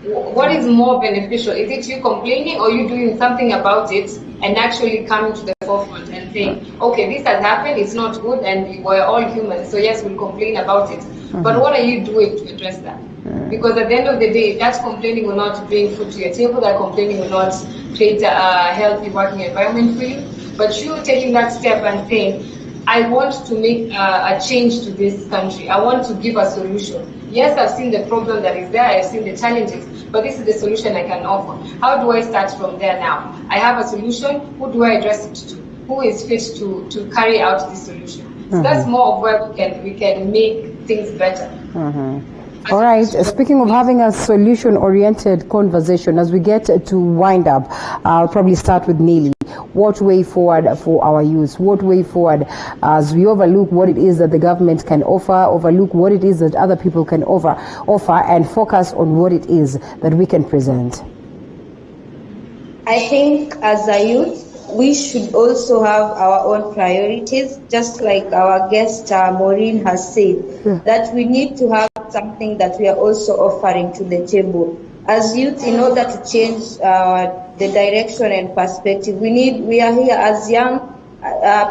What is more beneficial? Is it you complaining or you doing something about it and actually coming to the forefront and saying, okay, this has happened, it's not good, and we're all human, so yes, we'll complain about it. But what are you doing to address that? Because at the end of the day, that complaining will not bring food to your table, that complaining will not create a healthy working environment for you. But you taking that step and saying, I want to make a change to this country. I want to give a solution. Yes, I've seen the problem that is there, I've seen the challenges, but this is the solution I can offer. How do I start from there now? I have a solution, who do I address it to? Who is fit to carry out this solution? So that's more of where we can make things better. All right. Speaking of having a solution-oriented conversation, as we get to wind up, I'll probably start with Nelly. What way forward for our youth? What way forward as we overlook what it is that the government can offer, overlook what it is that other people can offer, and focus on what it is that we can present? I think as a youth, we should also have our own priorities, just like our guest Maureen has said, that we need to have something that we are also offering to the table. As youth, in order to change the direction and perspective, we are here as young,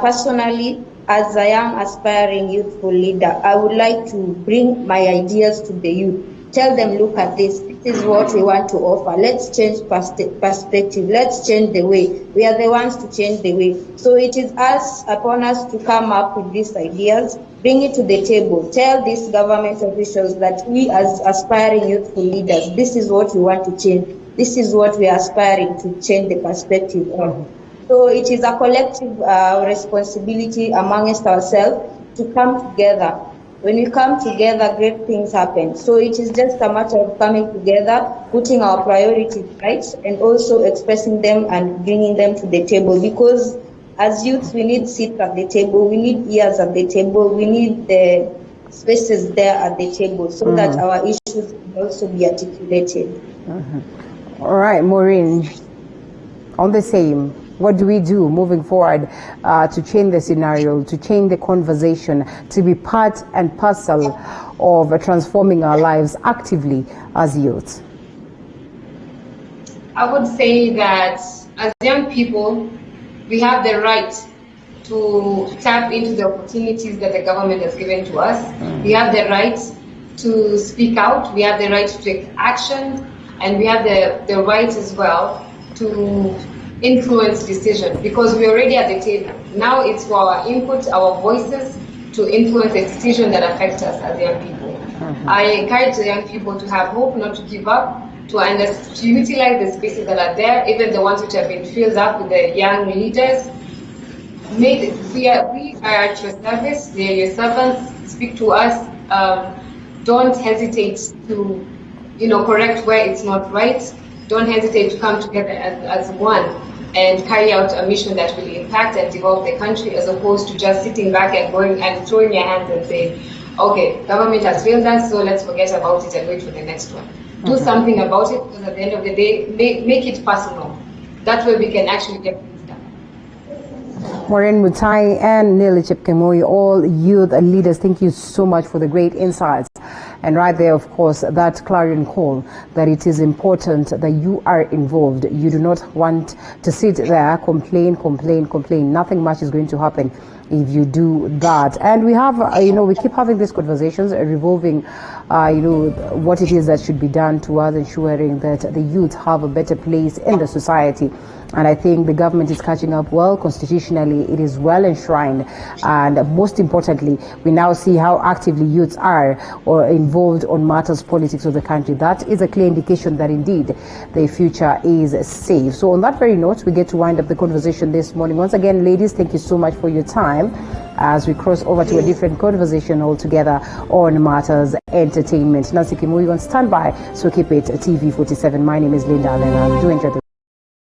personally, as a young aspiring youthful leader, I would like to bring my ideas to the youth. Tell them, look at this. This is what we want to offer. Let's change perspective. Let's change the way. We are the ones to change the way. So it is upon us to come up with these ideas, bring it to the table. Tell these government officials that we as aspiring youthful leaders, this is what we want to change. This is what we are aspiring to change the perspective of. So it is a collective responsibility amongst ourselves to come together. When we come together, great things happen. So it is just a matter of coming together, putting our priorities right, and also expressing them and bringing them to the table. Because as youths, we need seats at the table, we need ears at the table, we need the spaces there at the table so that our issues can also be articulated. All right, Maureen, on the same. What do we do moving forward to change the scenario, to change the conversation, to be part and parcel of transforming our lives actively as youth? I would say that as young people, we have the right to tap into the opportunities that the government has given to us. We have the right to speak out. We have the right to take action. And we have the right as well to influence decision, because we're already at the table. Now it's for our input, our voices, to influence the decision that affects us as young people. I encourage the young people to have hope, not to give up, to utilize the spaces that are there, even the ones which have been filled up with the young leaders. We are at your service, we are your servants, speak to us. Don't hesitate to correct where it's not right. Don't hesitate to come together as one and carry out a mission that will impact and develop the country, as opposed to just sitting back and going and throwing your hands and saying, okay, government has failed us, so let's forget about it and wait for the next one. Do something about it, because at the end of the day, make it personal. That way we can actually get things done. Maureen Mutai and Nelly Chepkemoi, all youth leaders, thank you so much for the great insights. And right there, of course, that clarion call that it is important that you are involved. You do not want to sit there, complain. Nothing much is going to happen if you do that. And we have, we keep having these conversations revolving, what it is that should be done towards ensuring that the youth have a better place in the society. And I think the government is catching up well. Constitutionally, it is well enshrined. And most importantly, we now see how actively youths are involved on matters politics of the country. That is a clear indication that indeed the future is safe. So on that very note, we get to wind up the conversation this morning. Once again, ladies, thank you so much for your time as we cross over to a different conversation altogether on matters entertainment. Nancy Kimui on standby, so keep it TV 47. My name is Linda Alena. Do enjoy the